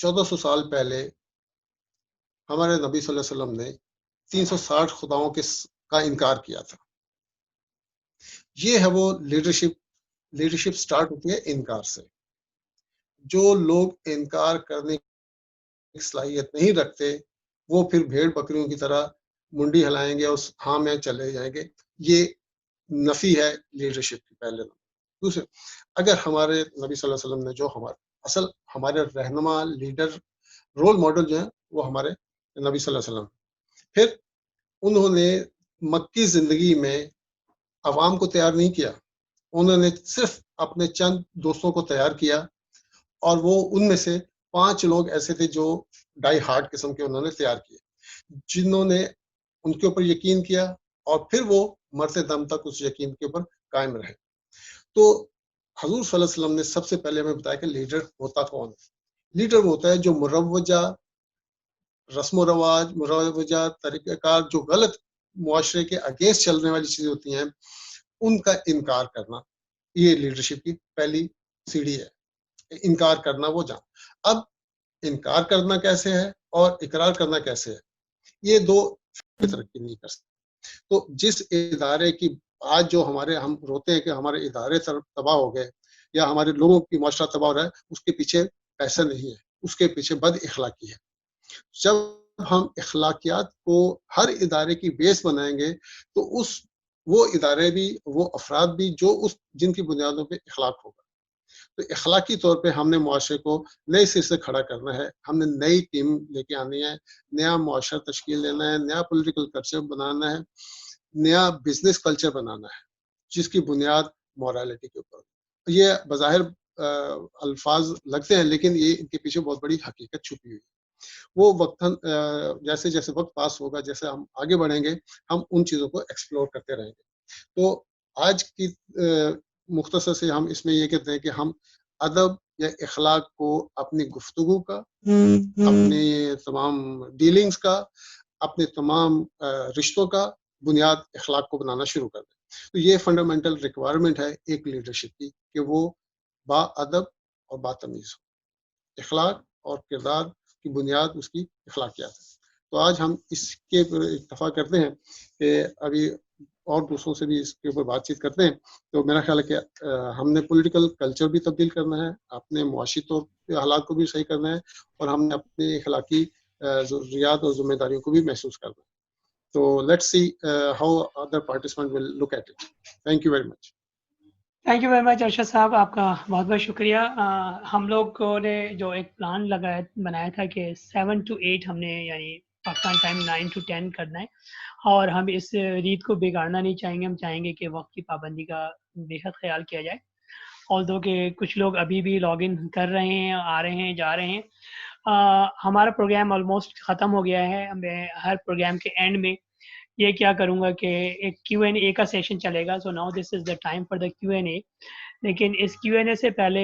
1400 سال پہلے ہمارے نبی صلی اللہ علیہ وسلم نے 360 خداؤں کا انکار کیا تھا. یہ ہے وہ لیڈرشپ سٹارٹ ہوتی ہے انکار سے. جو لوگ انکار کرنے کی صلاحیت نہیں رکھتے وہ پھر بھیڑ بکریوں کی طرح منڈی ہلائیں گے اور ہاں میں چلے جائیں گے. یہ نفی ہے لیڈرشپ کی. پہلے دوسرے، اگر ہمارے نبی صلی اللہ علیہ وسلم نے جو ہمارے رہنما لیڈر رول ماڈل جو ہیں وہ ہمارے نبی صلی اللہ علیہ وسلم، پھر انہوں نے مکی زندگی میں عوام کو تیار نہیں کیا، انہوں نے صرف اپنے چند دوستوں کو تیار کیا، اور وہ ان میں سے 5 لوگ ایسے تھے جو ڈائی ہارڈ قسم کے انہوں نے تیار کیے، جنہوں نے ان کے اوپر یقین کیا اور پھر وہ مرتے دم تک اس یقین کے اوپر قائم رہے. تو حضور صلی اللہ علیہ وسلم نے سب سے پہلے ہمیں بتایا کہ لیڈر ہوتا کون ہے. لیڈر وہ ہوتا ہے جو مروجہ رسم و رواج، مروجہ طریقہ کار، جو غلط معاشرے کے اگینسٹ چلنے والی چیزیں ہوتی ہیں ان کا انکار کرنا. یہ لیڈرشپ کی پہلی سیڑھی ہے، انکار کرنا. وہ جان اب انکار کرنا کیسے ہے اور اقرار کرنا کیسے ہے، یہ دو ترقی نہیں کر سکتے. تو جس ادارے کی آج جو ہم روتے ہیں کہ ہمارے ادارے تباہ ہو گئے یا ہمارے لوگوں کی معاشرہ تباہ ہو رہا ہے، اس کے پیچھے پیسہ نہیں ہے، اس کے پیچھے بد اخلاقی ہے. جب ہم اخلاقیات کو ہر ادارے کی بیس بنائیں گے تو وہ ادارے بھی، وہ افراد بھی جو جن کی بنیادوں پہ اخلاق ہوگا. تو اخلاقی طور پہ ہم نے معاشرے کو نئے سر سے کھڑا کرنا ہے، ہم نے نئی ٹیم لے کے آنی ہے، نیا معاشرہ تشکیل دینا ہے، نیا پولیٹیکل کلچر بنانا ہے، نیا بزنس کلچر بنانا ہے جس کی بنیاد مورالٹی کے اوپر. یہ بظاہر الفاظ لگتے ہیں لیکن یہ ان کے پیچھے بہت بڑی حقیقت چھپی ہوئی ہے. وہ وقتاً جیسے جیسے وقت پاس ہوگا، جیسے ہم آگے بڑھیں گے، ہم ان چیزوں کو ایکسپلور کرتے رہیں گے. تو آج کی مختصر سے ہم اس میں یہ کہتے ہیں کہ ہم ادب یا اخلاق کو اپنی گفتگو کا، اپنی تمام ڈیلنگز کا، اپنے تمام رشتوں کا بنیاد اخلاق کو بنانا شروع کر دیں. تو یہ فنڈامنٹل ریکوائرمنٹ ہے ایک لیڈرشپ کی کہ وہ با ادب اور با تمیز ہو. اخلاق اور کردار کی بنیاد اس کی اخلاقیات ہے. تو آج ہم اس کے پر اکتفا کرتے ہیں کہ ابھی اور دوسروں سے بھی اس کے اوپر بات چیت کرتے ہیں. تو میرا خیال ہے کہ ہم نے پولیٹیکل کلچر بھی تبدیل کرنا ہے، اپنے معاشی طور پہ حالات کو بھی صحیح کرنا ہے، اور ہم نے اپنے اخلاقی ضروریات اور ذمہ داریوں کو بھی محسوس کرنا ہے. تو let's see how other participant will look at it. Thank you very much. Thank you very much Arshad صاحب، آپ کا بہت بہت شکریہ. ہم لوگوں نے جو ایک پلان بنایا تھا کہ 7 to 8 ہم نے یعنی پاکستان ٹائم 9 to 10 کرنا ہے، اور ہم اس ریت کو بگاڑنا نہیں چاہیں گے. ہم چاہیں گے کہ وقت کی پابندی کا بے حد خیال کیا جائے. although کہ کچھ لوگ ابھی بھی لاگ ان کر رہے ہیں، آ رہے ہیں، جا رہے ہیں. ہمارا پروگرام آلموسٹ ختم ہو گیا ہے. میں ہر پروگرام کے اینڈ میں یہ کیا کروں گا کہ ایک Q&A کا سیشن چلے گا. So now this is the time for the Q&A. لیکن اس Q&A سے پہلے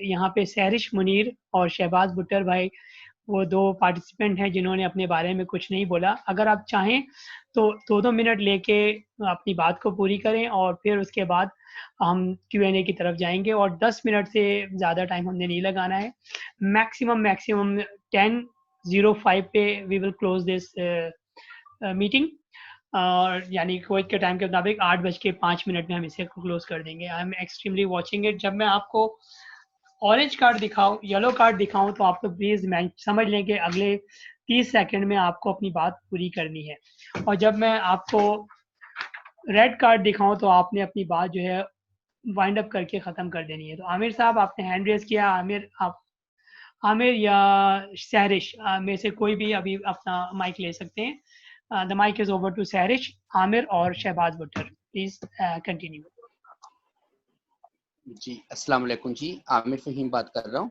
یہاں پہ سہرش منیر اور شہباز بٹر بھائی، وہ 2 پارٹیسپینٹ ہیں جنہوں نے اپنے بارے میں کچھ نہیں بولا. اگر آپ چاہیں تو 2 منٹ لے کے اپنی بات کو پوری کریں، اور پھر اس کے بعد ہم Q&A کی طرف جائیں گے. اور 10 منٹ سے زیادہ ٹائم ہم نے نہیں لگانا ہے. میکسیمم 10:05 پہ وی ول کلوز دس میٹنگ. اور یعنی کویت کے ٹائم کے مطابق 8:05 میں ہم اسے کلوز کر دیں گے. I am extremely watching it. جب میں آپ کو اورنج کارڈ دکھاؤں، یلو کارڈ دکھاؤں، تو آپ کو پلیز سمجھ لیں کہ اگلے 30 سیکنڈ میں آپ کو اپنی بات پوری کرنی ہے. اور جب میں آپ کو ریڈ کارڈ دکھاؤں تو آپ نے اپنی بات جو ہے وائنڈ اپ کر کے ختم کر دینی ہے. تو عامر صاحب، آپ نے ہینڈ ریز کیا. عامر یا سہرش میں سے کوئی بھی ابھی اپنا مائک لے سکتے ہیں. The mic is over to Sahrish, Amir اور شہباز بٹر. Please continue. جی السلام علیکم جی، عامر فہیم بات کر رہا ہوں.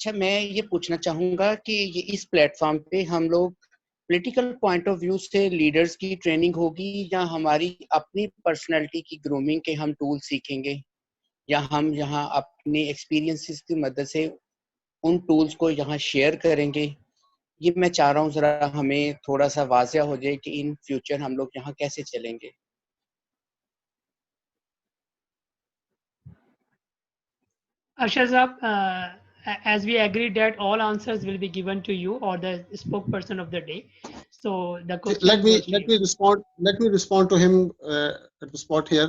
اچھا، میں یہ پوچھنا چاہوں گا کہ یہ اس پلیٹ فارم پہ ہم لوگ پولیٹیکل پوائنٹ آف ویو سے لیڈرز کی ٹریننگ ہوگی، یا ہماری اپنی پرسنالٹی کی گرومنگ کے ہم ٹول سیکھیں گے، یا ہم یہاں اپنے ایکسپیرینسز کی مدد سے ان ٹولز کو یہاں شیئر کریں گے؟ یہ میں چاہ رہا ہوں ذرا ہمیں تھوڑا سا واضح ہو جائے کہ ان فیوچر ہم لوگ یہاں کیسے چلیں گے. ارشد صاحب، as we agreed that all answers will be given to you or the spokesperson of the day. So the question let me respond to him at the spot here.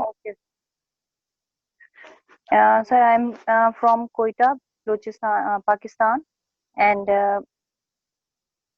Okay. Sir, I'm from Quetta, Balochistan, Pakistan, and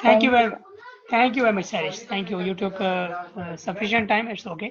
Thank you very much Sarish. Thank you. You took sufficient time. It's okay.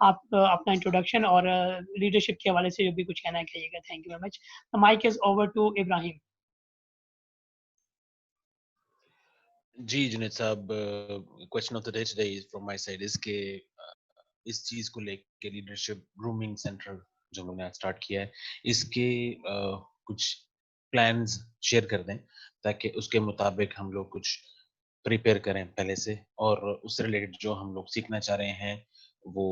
آپ اپنا انٹروڈکشن اور لیڈرشپ کے حوالے سے جو بھی کچھ کہنا ہے کہیے گا. Thank you very much. The mic is over to Ibrahim. جی Junaid Sahab, question of the day today from my side is کہ اس چیز کو لے کے لیڈرشپ گرومنگ سینٹر جو ہم نے آج اسٹارٹ کیا ہے, اس کے کچھ پلانز شیئر کر دیں تاکہ اس کے مطابق ہم لوگ کچھ پریپیئر کریں پہلے سے, اور اس سے ریلیٹڈ جو ہم لوگ سیکھنا چاہ رہے ہیں وہ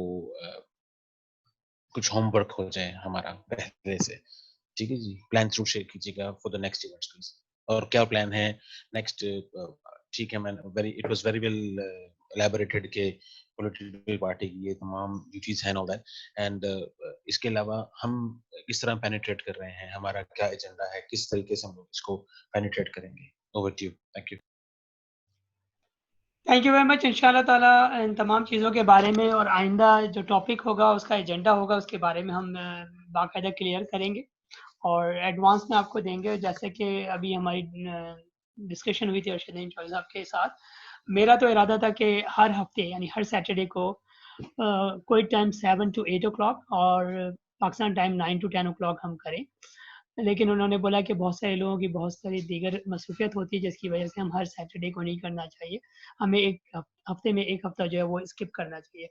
کچھ ہوم ورک ہو جائے ہمارا پہلے سے. ٹھیک ہے جی, پلان تھرو شیئر کیجیے گا for the next events please. اور کیا پلان ہے نیکسٹ؟ ٹھیک ہے, میں it was very well elaborated کہ پولیٹیکل پارٹی کی یہ تمام ڈیوٹیز ہیں آل دیٹ, اینڈ اس کے علاوہ ہم کس طرح پینیٹریٹ کر رہے ہیں, ہمارا کیا ایجنڈا ہے, کس طریقے سے ہم لوگ اس کو پینیٹریٹ کریں گے. Over to you. Thank you. Thank you very much. ان شاء اللہ تعالیٰ ان تمام چیزوں کے بارے میں اور آئندہ جو ٹاپک ہوگا اس کا ایجنڈا ہوگا اس کے بارے میں ہم باقاعدہ کلیئر کریں گے اور ایڈوانس میں آپ کو دیں گے. جیسے کہ ابھی ہماری ڈسکشن ہوئی تھی ارشد انچوائے صاحب کے ساتھ, میرا تو ارادہ تھا کہ ہر ہفتے یعنی ہر سیٹرڈے کو کوئی ٹائم 7 to 8 o'clock اور پاکستان ٹائم 9 to 10 o'clock ہم کریں, لیکن انہوں نے بولا کہ بہت سارے لوگوں کی بہت ساری دیگر مصروفیت ہوتی ہے جس کی وجہ سے ہم ہر سیٹرڈے کو نہیں کرنا چاہیے, ہمیں ایک ہفتے میں ایک ہفتہ جو ہے وہ اسکپ کرنا چاہیے.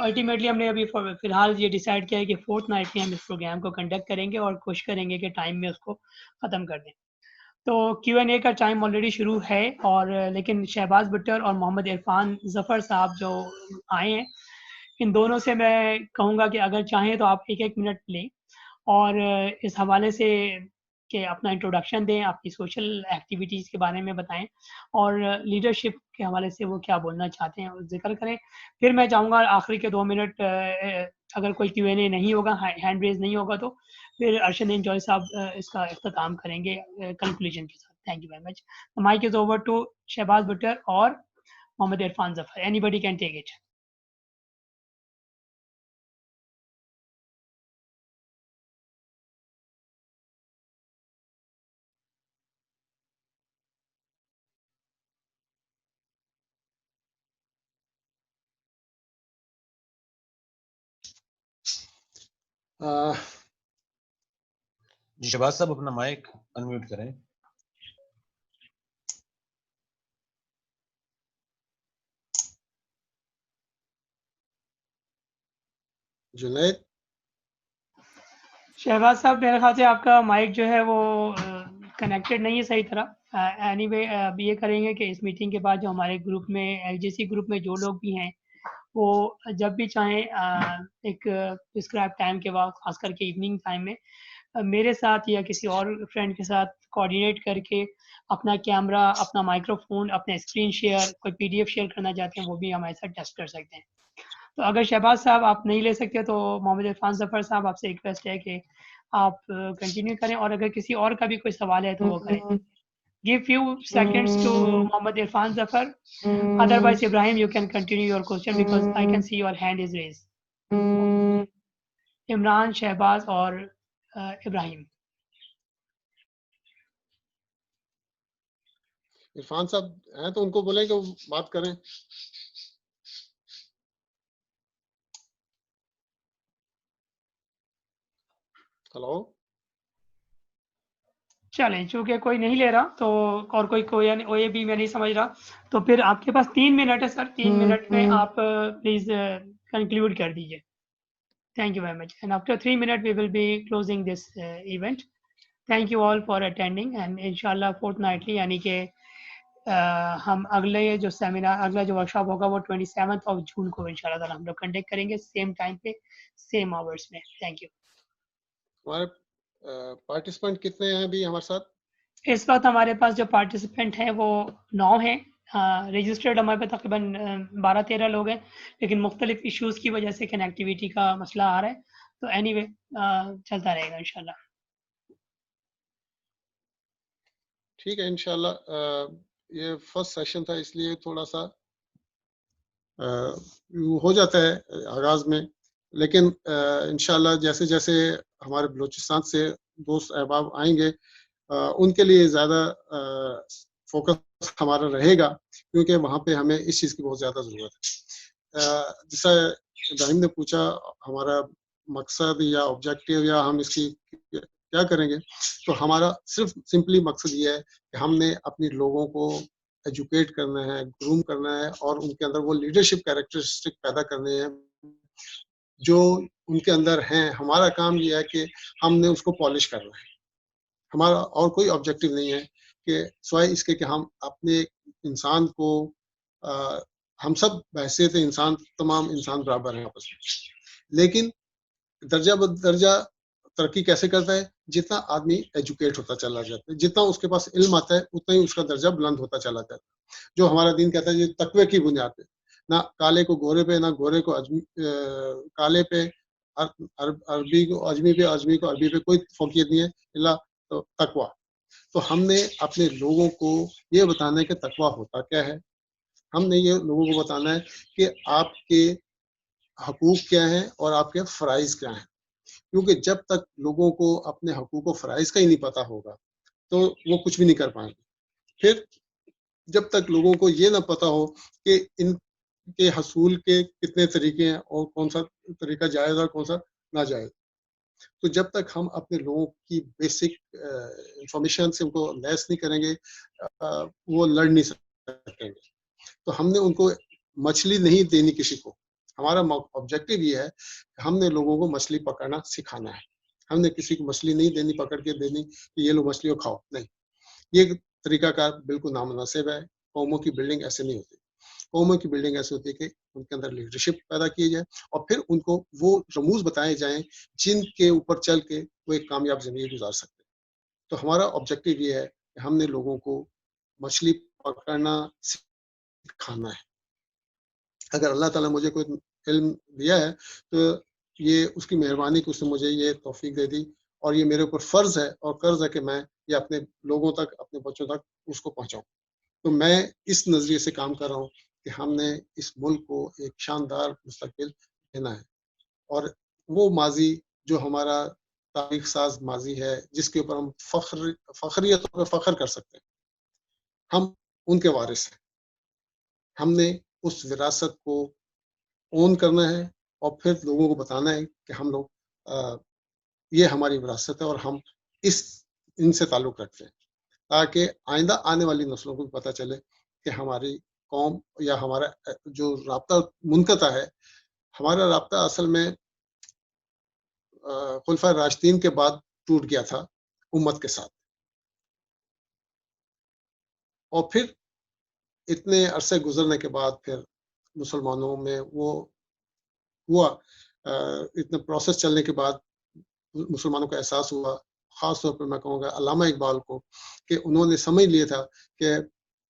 الٹیمیٹلی ہم نے ابھی فی الحال یہ ڈیسائیڈ کیا ہے کہ فورتھ نائٹلی ہم اس پروگرام کو کنڈکٹ کریں گے اور کوشش کریں گے کہ ٹائم میں اس کو ختم کر دیں. تو Q&A کا ٹائم آلریڈی شروع ہے, اور لیکن شہباز بٹر اور محمد عرفان ظفر صاحب جو آئے ہیں, ان دونوں سے میں کہوں گا کہ اگر چاہیں تو آپ ایک منٹ لیں اور اس حوالے سے کہ اپنا انٹروڈکشن دیں, آپ کی سوشل ایکٹیویٹیز کے بارے میں بتائیں اور لیڈرشپ کے حوالے سے وہ کیا بولنا چاہتے ہیں ذکر کریں. پھر میں چاہوں گا آخری کے 2 منٹ اگر کوئی Q&A نہیں ہوگا, ہینڈ ریز نہیں ہوگا, تو پھر ارشد انجوائے صاحب اس کا اختتام کریں گے کنکلوژن کے ساتھ. Thank you very much. Mic is over to Shahbaz Butter اور Muhammad Irfan Zafar. Anybody can take it. جی شہباز صاحب اپنا مائک انمیوٹ کریں. جنید شہباز صاحب میرے خیال سے آپ کا مائک جو ہے وہ کنیکٹڈ نہیں ہے صحیح طرح. اینی وے اب یہ کریں گے کہ اس میٹنگ کے بعد جو ہمارے گروپ میں LGC گروپ میں جو لوگ بھی ہیں وہ جب بھی چاہیں ایک پرسکرائب ٹائم کے بعد, خاص کر کے ایوننگ ٹائم میں, میرے ساتھ یا کسی اور فرینڈ کے ساتھ کوآرڈینیٹ کر کے اپنا کیمرہ, اپنا مائکرو فون, اپنے اسکرین شیئر, کوئی PDF شیئر کرنا چاہتے ہیں وہ بھی ہمارے ساتھ ٹیسٹ کر سکتے ہیں. تو اگر شہباز صاحب آپ نہیں لے سکتے تو محمد عرفان ظفر صاحب آپ سے ریکویسٹ ہے کہ آپ کنٹینیو کریں, اور اگر کسی اور کا بھی کوئی سوال ہے تو وہ کریں. Give few seconds to Muhammad Irfan Zafar. Otherwise, Ibrahim, you can continue your question because I can see your hand is raised. Imran, Shehbaz اور Ibrahim. عرفان صاحب ہیں تو ان کو بولیں کہ وہ بات کریں. ہلو چلیں, چونکہ کوئی نہیں لے رہا تو اور کوئی یہ بھی میں نہیں سمجھ رہا, تو پھر آپ کے پاس 3 منٹ ہے سر. 3 منٹ میں آپ پلیز کنکلوڈ کر دیجیے. Thank you very much. And after 3 minutes, we will be closing this event. Thank you all for attending. And inshallah fortnightly, یعنی کہ ہم اگلے جو سیمینار, اگلا جو ورکشاپ ہوگا وہ 27 جون کو انشاءاللہ تعالیٰ ہم لوگ کنڈکٹ کریں گے, سیم ٹائم پہ, سیم آورس میں. Thank you. ہمارے پارٹیسپینٹ کتنے ہیں ابھی ہمارے ساتھ؟ اس وقت ہمارے پاس جو پارٹیسپینٹ ہیں وہ 9 ہیں. رجسٹرڈ ہمارے پاس تقریباً 12-13 لوگ ہیں, لیکن مختلف ایشوز کی وجہ سے کنیکٹیویٹی کا مسئلہ آ رہا ہے. تو اینی وے چلتا رہے گا انشاءاللہ. ٹھیک ہے انشاءاللہ. یہ فرسٹ سیشن تھا اس لیے تھوڑا سا ہو جاتا ہے آغاز میں, لیکن انشاءاللہ جیسے جیسے ہمارے بلوچستان سے دوست احباب آئیں گے ان کے لیے زیادہ فوکس ہمارا رہے گا, کیونکہ وہاں پہ ہمیں اس چیز کی بہت زیادہ ضرورت ہے. جیسا ابراہیم نے پوچھا ہمارا مقصد یا آبجیکٹیو یا ہم اس کی کیا کریں گے، تو ہمارا صرف سمپلی مقصد یہ ہے کہ ہم نے اپنی لوگوں کو ایجوکیٹ کرنا ہے، گروم کرنا ہے، اور ان کے اندر وہ لیڈرشپ کیریکٹرسٹک پیدا کرنے ہیں جو ان کے اندر ہیں. ہمارا کام یہ ہے کہ ہم نے اس کو پالش کرنا ہے. ہمارا اور کوئی آبجیکٹیو نہیں ہے کہ سوائے اس کے کہ ہم اپنے انسان کو ہم سب بحیثیت انسان، تمام انسان برابر ہیں آپس میں، لیکن درجہ بدرجہ ترقی کیسے کرتا ہے؟ جتنا آدمی ایجوکیٹ ہوتا چلا جاتا ہے، جتنا اس کے پاس علم آتا ہے اتنا ہی اس کا درجہ بلند ہوتا چلا جاتا ہے. جو ہمارا دین کہتا ہے یہ تقوی کی بنیاد پہ، نہ کالے کو گورے پہ، نہ گورے کو کالے پہ، عربی کو اجمی پہ، اجمی کو عربی پہ کوئی فوقیت نہیں ہے الا تقوی. تو ہم نے اپنے لوگوں کو یہ بتانا ہے کہ تقوی ہوتا کیا ہے. ہم نے یہ لوگوں کو بتانا ہے کہ آپ کے حقوق کیا ہیں اور آپ کے فرائض کیا ہیں، کیونکہ جب تک لوگوں کو اپنے حقوق و فرائض کا ہی نہیں پتہ ہوگا تو وہ کچھ بھی نہیں کر پائیں گے. پھر جب تک لوگوں کو یہ نہ پتہ ہو کہ ان کے حصول کے کتنے طریقے ہیں اور کون سا طریقہ جائز اور کون سا ناجائز، تو جب تک ہم اپنے لوگوں کی بیسک انفارمیشن سے ان کو لیس نہیں کریں گے وہ لڑ نہیں سکیں گے. تو ہم نے ان کو مچھلی نہیں دینی کسی کو. ہمارا آبجیکٹیو یہ ہے کہ ہم نے لوگوں کو مچھلی پکڑنا سکھانا ہے. ہم نے کسی کو مچھلی نہیں دینی، پکڑ کے دینی کہ یہ لو مچھلی کو کھاؤ، نہیں. یہ طریقہ کار بالکل نامناسب ہے. قوموں کی بلڈنگ ایسے نہیں ہوتی. قوموں کی بلڈنگ ایسے ہوتی ہے کہ ان کے اندر لیڈرشپ پیدا کی جائے اور پھر ان کو وہ رموز بتائے جائیں جن کے اوپر چل کے وہ ایک کامیاب زندگی گزار سکتے. تو ہمارا آبجیکٹیو یہ ہے کہ ہم نے لوگوں کو مچھلی پکڑنا سکھانا ہے. اگر اللہ تعالیٰ مجھے کوئی علم دیا ہے تو یہ اس کی مہربانی کہ اس نے مجھے یہ توفیق دے دی، اور یہ میرے اوپر فرض ہے اور قرض ہے کہ میں یہ اپنے لوگوں تک، اپنے بچوں تک اس کو پہنچاؤں. تو میں اس نظریے سے کام کر رہا ہوں کہ ہم نے اس ملک کو ایک شاندار مستقبل دینا ہے، اور وہ ماضی جو ہمارا تاریخ ساز ماضی ہے جس کے اوپر ہم فخریت طور پہ فخر کر سکتے ہیں، ہم ان کے وارث ہیں. ہم نے اس وراثت کو اون کرنا ہے اور پھر لوگوں کو بتانا ہے کہ ہم لوگ یہ ہماری وراثت ہے اور ہم ان سے تعلق رکھتے ہیں، تاکہ آئندہ آنے والی نسلوں کو پتہ چلے کہ ہماری قوم یا ہمارا جو رابطہ منقطع ہے. ہمارا رابطہ اصل میں خلفائے راشدین کے بعد ٹوٹ گیا تھا امت کے ساتھ، اور پھر اتنے عرصے گزرنے کے بعد پھر مسلمانوں میں وہ ہوا، اتنے پروسیس چلنے کے بعد مسلمانوں کا احساس ہوا. خاص طور پر میں کہوں گا علامہ اقبال کو، کہ انہوں نے سمجھ لیا تھا کہ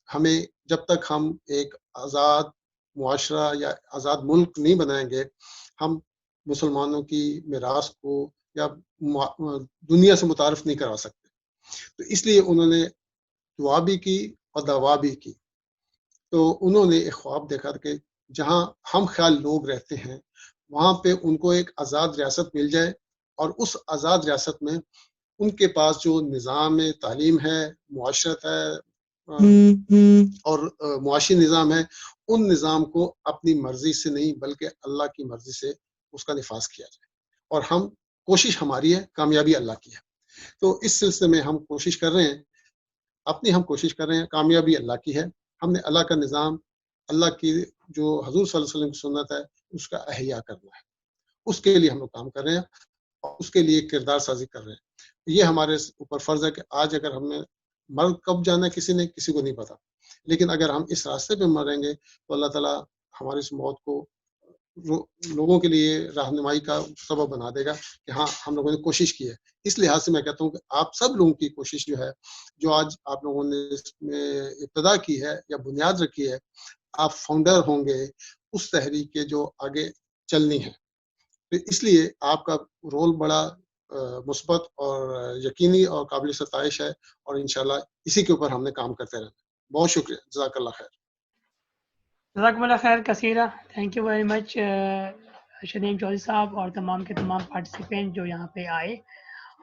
ہمیں جب تک ہم ایک آزاد معاشرہ یا آزاد ملک نہیں بنائیں گے، ہم مسلمانوں کی میراث کو یا دنیا سے متعارف نہیں کروا سکتے. تو اس لیے انہوں نے دعا بھی کی اور دوا بھی کی. تو انہوں نے ایک خواب دیکھا کہ جہاں ہم خیال لوگ رہتے ہیں وہاں پہ ان کو ایک آزاد ریاست مل جائے، اور اس آزاد ریاست میں ان کے پاس جو نظام تعلیم ہے، معاشرت ہے اور معاشی نظام ہے، ان نظام کو اپنی مرضی سے نہیں بلکہ اللہ کی مرضی سے اس کا نفاذ کیا جائے. اور ہم کوشش ہماری ہے، کامیابی اللہ کی ہے. تو اس سلسلے میں ہم کوشش کر رہے ہیں، اپنی ہم کوشش کر رہے ہیں، کامیابی اللہ کی ہے. ہم نے اللہ کا نظام، اللہ کی جو حضور صلی اللہ علیہ وسلم کی سنت ہے اس کا احیاء کرنا ہے. اس کے لیے ہم لوگ کام کر رہے ہیں اور اس کے لیے کردار سازی کر رہے ہیں. یہ ہمارے اوپر فرض ہے کہ آج اگر ہم نے مر کب جانا ہے کسی کو نہیں پتا، لیکن اگر ہم اس راستے پہ مریں گے تو اللہ تعالیٰ ہماری اس موت کو لوگوں کے لیے رہنمائی کا سبب بنا دے گا کہ ہاں ہم لوگوں نے کوشش کی ہے. اس لحاظ سے میں کہتا ہوں کہ آپ سب لوگوں کی کوشش جو ہے، جو آج آپ لوگوں نے اس میں ابتدا کی ہے یا بنیاد رکھی ہے، آپ فاؤنڈر ہوں گے اس تحریک کے جو آگے چلنی ہے. اس لیے آپ کا رول بڑا مثبت اور یقینی اور قابل ستائش ہے، اور انشاءاللہ اسی کے اوپر ہم نے کام کرتے رہنا. بہت شکریہ. جزاک اللہ خیر. جزاکم اللہ خیر کثیرہ. Thank you very much Shadim Chaudhry Sahab اور تمام کے تمام پارٹیسپینٹ جو یہاں پہ آئے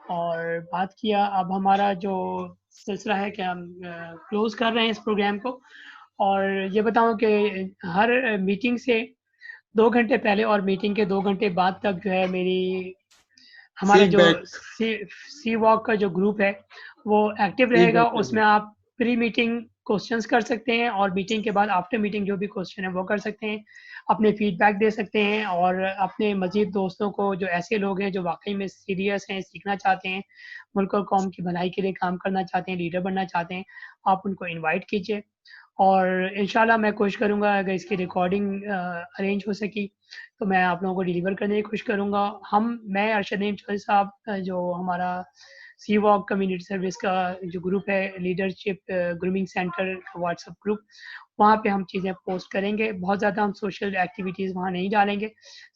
اور بات کیا. اب ہمارا جو سلسلہ ہے کہ ہم کلوز کر رہے ہیں اس پروگرام کو، اور یہ بتاؤں کہ ہر میٹنگ سے 2 گھنٹے پہلے اور میٹنگ کے 2 گھنٹے بعد تک جو ہے میری ہمارا جو سی واک کا جو گروپ ہے وہ ایکٹیو رہے گا. اس میں آپ پری میٹنگ کوسچنس کر سکتے ہیں اور میٹنگ کے بعد آفٹر میٹنگ جو بھی کوسچن ہے وہ کر سکتے ہیں, اپنے فیڈ بیک دے سکتے ہیں, اور اپنے مزید دوستوں کو جو ایسے لوگ ہیں جو واقعی میں سیریس ہیں, سیکھنا چاہتے ہیں, ملک اور قوم کی بھلائی کے لیے کام کرنا چاہتے ہیں, لیڈر بننا چاہتے ہیں, آپ ان کو انوائٹ کیجیے. اور انشاءاللہ میں کوشش کروں گا اگر اس کی ریکارڈنگ ارینج ہو سکی تو میں آپ لوگوں کو ڈیلیور کرنے کی کوشش کروں گا. میں ارشد نعیم چودھری صاحب جو ہمارا سی واک کمیونٹی سروس کا جو گروپ ہے, لیڈرشپ گرومنگ سینٹر کا واٹس ایپ گروپ, وہاں پہ ہم چیزیں پوسٹ کریں گے. بہت زیادہ ہم سوشل ایکٹیویٹیز وہاں نہیں ڈالیں گے,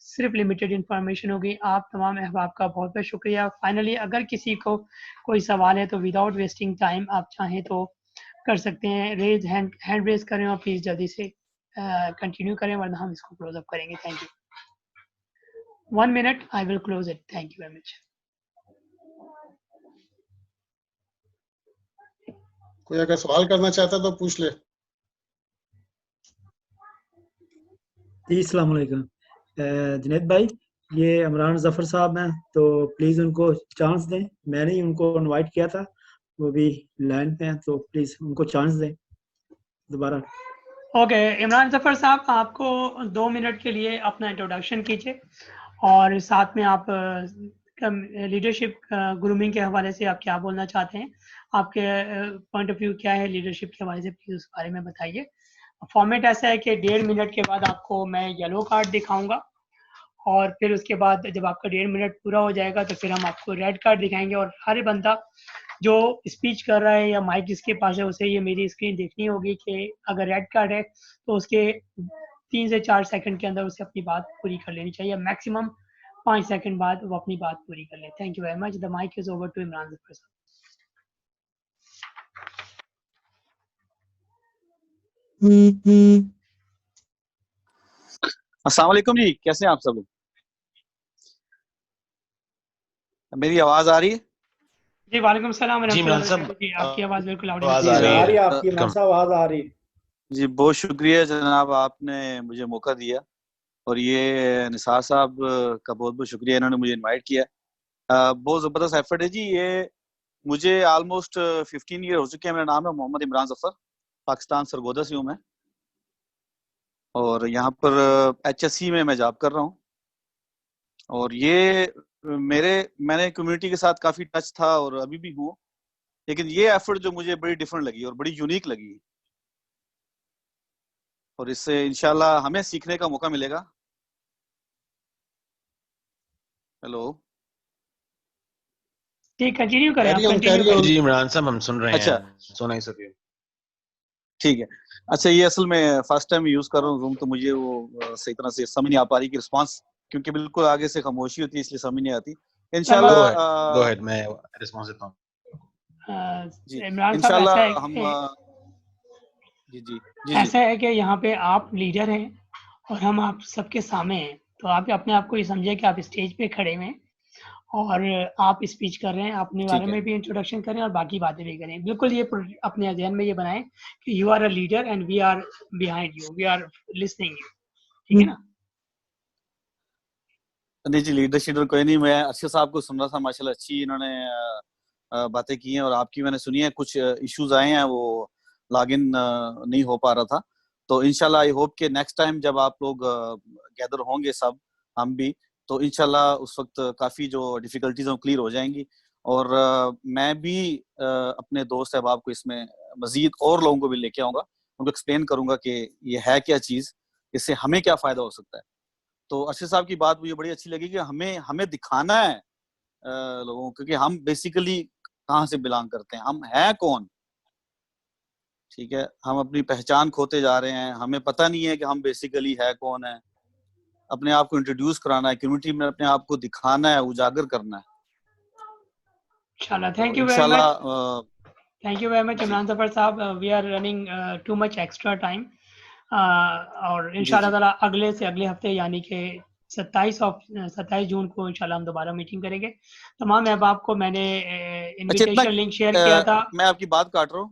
صرف لمیٹڈ انفارمیشن ہوگی. آپ تمام احباب کا بہت بہت شکریہ. فائنلی اگر کسی کو کوئی سوال ہے تو وداؤٹ ویسٹنگ ٹائم آپ چاہیں تو کر سکتے ہیں, ہینڈ ریز کریں اور پلیز جلدی سے کنٹینیو کریں ورنہ ہم اس کو کلوز اپ کریں گے. Thank you. 1 minute, I will close it. Thank you very much. کوئی اگر سوال کرنا چاہتا تو پوچھ لے. جی السلام علیکم جنید بھائی, یہ عمران ظفر صاحب ہیں, تو پلیز ان کو چانس دیں. میں نے ان کو انوائٹ کیا تھا, وہ بھی لائن پہ ہیں, تو پلیز ان کو چانس دیں دوبارہ. اوکے عمران ظفر صاحب, آپ کو 2 منٹ کے لیے اپنا انٹروڈکشن کیجیے اور ساتھ میں آپ لیڈرشپ گرومنگ کے حوالے سے آپ کیا بولنا چاہتے ہیں, آپ کے پوائنٹ آف ویو کیا ہے لیڈرشپ کے حوالے سے, پلیز اس بارے میں بتائیے. فارمیٹ ایسا ہے کہ 1.5 منٹ کے بعد آپ کو میں یلو کارڈ دکھاؤں گا اور پھر اس کے بعد جب آپ کا 1.5 منٹ پورا ہو جائے گا تو پھر ہم آپ کو ریڈ کارڈ دکھائیں گے. اور ہر بندہ جو اسپیچ کر رہا ہے یا مائک جس کے پاس ہے اسے یہ میری اسکرین دیکھنی ہوگی کہ اگر ریڈ کارڈ ہے تو اس کے 3 سے 4 سیکنڈ کے اندر اسے اپنی بات پوری کر لینی چاہیے, میکسیمم 5 سیکنڈ بعد وہ اپنی بات پوری کر لیں. Thank you very much. The mic is over to Imran Zafar Sahab. السلام علیکم جی, کیسے ہیں آپ سب؟ میری آواز آ رہی ہے؟ جی وعلیکم السلام ورحمۃ اللہ وبرکاتہ. جی آپ کی آواز بالکل آ رہی ہے. آپ کی آواز آ رہی ہے. جی بہت شکریہ جناب, آپ نے مجھے موقع دیا, اور یہ نثار صاحب کا بہت بہت شکریہ, انہوں نے مجھے انوائٹ کیا. بہت زبردست ایفرٹ ہے جی. یہ مجھے آلموسٹ 15 ایئر ہو چکے ہیں. میرا نام ہے محمد عمران ظفر, پاکستان سرگودا سے ہوں میں, اور یہاں پر HSC میں جاب کر رہا ہوں. اور یہ میں نے کمیونٹی کے ساتھ کافی ٹچ تھا اور ابھی بھی ہوں, لیکن یہ ایفرٹ جو مجھے بڑی ڈیفرنٹ لگی اور بڑی یونیک لگی, اور اس سے انشاءاللہ ہمیں سیکھنے کا موقع ملے گا. ہیلو جی کنٹینیو کریں, آپ کنٹینیو کریں. جی عمران صاحب ہم سن رہے ہیں. اچھا سنائی سکے. ٹھیک ہے. اچھا یہ اصل میں فرسٹ ٹائم یوز کر رہا ہوں زوم, تو مجھے وہ صحیح طرح سے سمجھ نہیں آ پا رہی کہ رسپانس, کیونکہ بالکل آگے سے خاموشی ہوتی ہے اس لیے سمجھ نہیں آتی. انشاءاللہ گو ہیڈ, میں رسپانس دیتا ہوں. جی عمران صاحب انشاءاللہ ہم جی ایسا ہے کہ یہاں پہ آپ لیڈر ہیں اور ہم آپ سب کے سامنے ہیں, تو آپ اپنے آپ کو یہ سمجھے کہ آپ اسٹیج پہ کھڑے ہوئے ہیں اور آپ اسپیچ کر رہے ہیں, اپنے بارے میں بھی انٹروڈکشن کریں اور باقی باتیں بھی کریں. بالکل یہ اپنے ذہن میں یہ بنائیں کہ you are a leader and we are behind you, we are listening you. ٹھیک ہے نا؟ نہیں جی لیڈرشپ کوئی نہیں, میں ارشد صاحب کو سن رہا تھا, ماشاءاللہ اچھی انہوں نے باتیں کی ہیں, اور آپ کی میں نے سنی ہے. کچھ ایشوز آئے ہیں, وہ لاگ ان نہیں ہو پا رہا تھا, تو انشاءاللہ آئی ہوپ کہ نیکسٹ ٹائم جب آپ لوگ گیدر ہوں گے سب, ہم بھی, تو انشاءاللہ اس وقت کافی جو ڈیفیکلٹیز ہیں کلیئر ہو جائیں گی. اور میں بھی اپنے دوست احباب کو اس میں مزید اور لوگوں کو بھی لے کے آؤں گا, ان کو ایکسپلین کروں گا کہ یہ ہے کیا چیز, اس سے ہمیں کیا فائدہ ہو سکتا ہے. تو ارشد صاحب کی بات مجھے بڑی اچھی لگی کہ ہمیں دکھانا ہے لوگوں کو کہ ہم بیسیکلی کہاں سے بلانگ کرتے ہیں, ہم ہیں کون. ٹھیک ہے, ہم اپنی پہچان کھوتے جا رہے ہیں, ہمیں پتہ نہیں ہے کہ ہم بیسیکلی ہے کون ہیں. اپنے آپ کو انٹروڈیوس کرانا ہے, کمیونٹی میں اپنے آپ کو دکھانا ہے, اجاگر کرنا ہے. انشاءاللہ. Thank you very much Imran Zafar Sahab. We are running too much extra time, اور انشاءاللہ تعالی اگلے سے اگلے ہفتے یعنی کہ 27 جون کو انشاءاللہ ہم دوبارہ میٹنگ کریں گے. تمام احباب کو میں نے انویٹیشن لنک شیئر کیا تھا. میں آپ کی بات کاٹ رہا ہوں,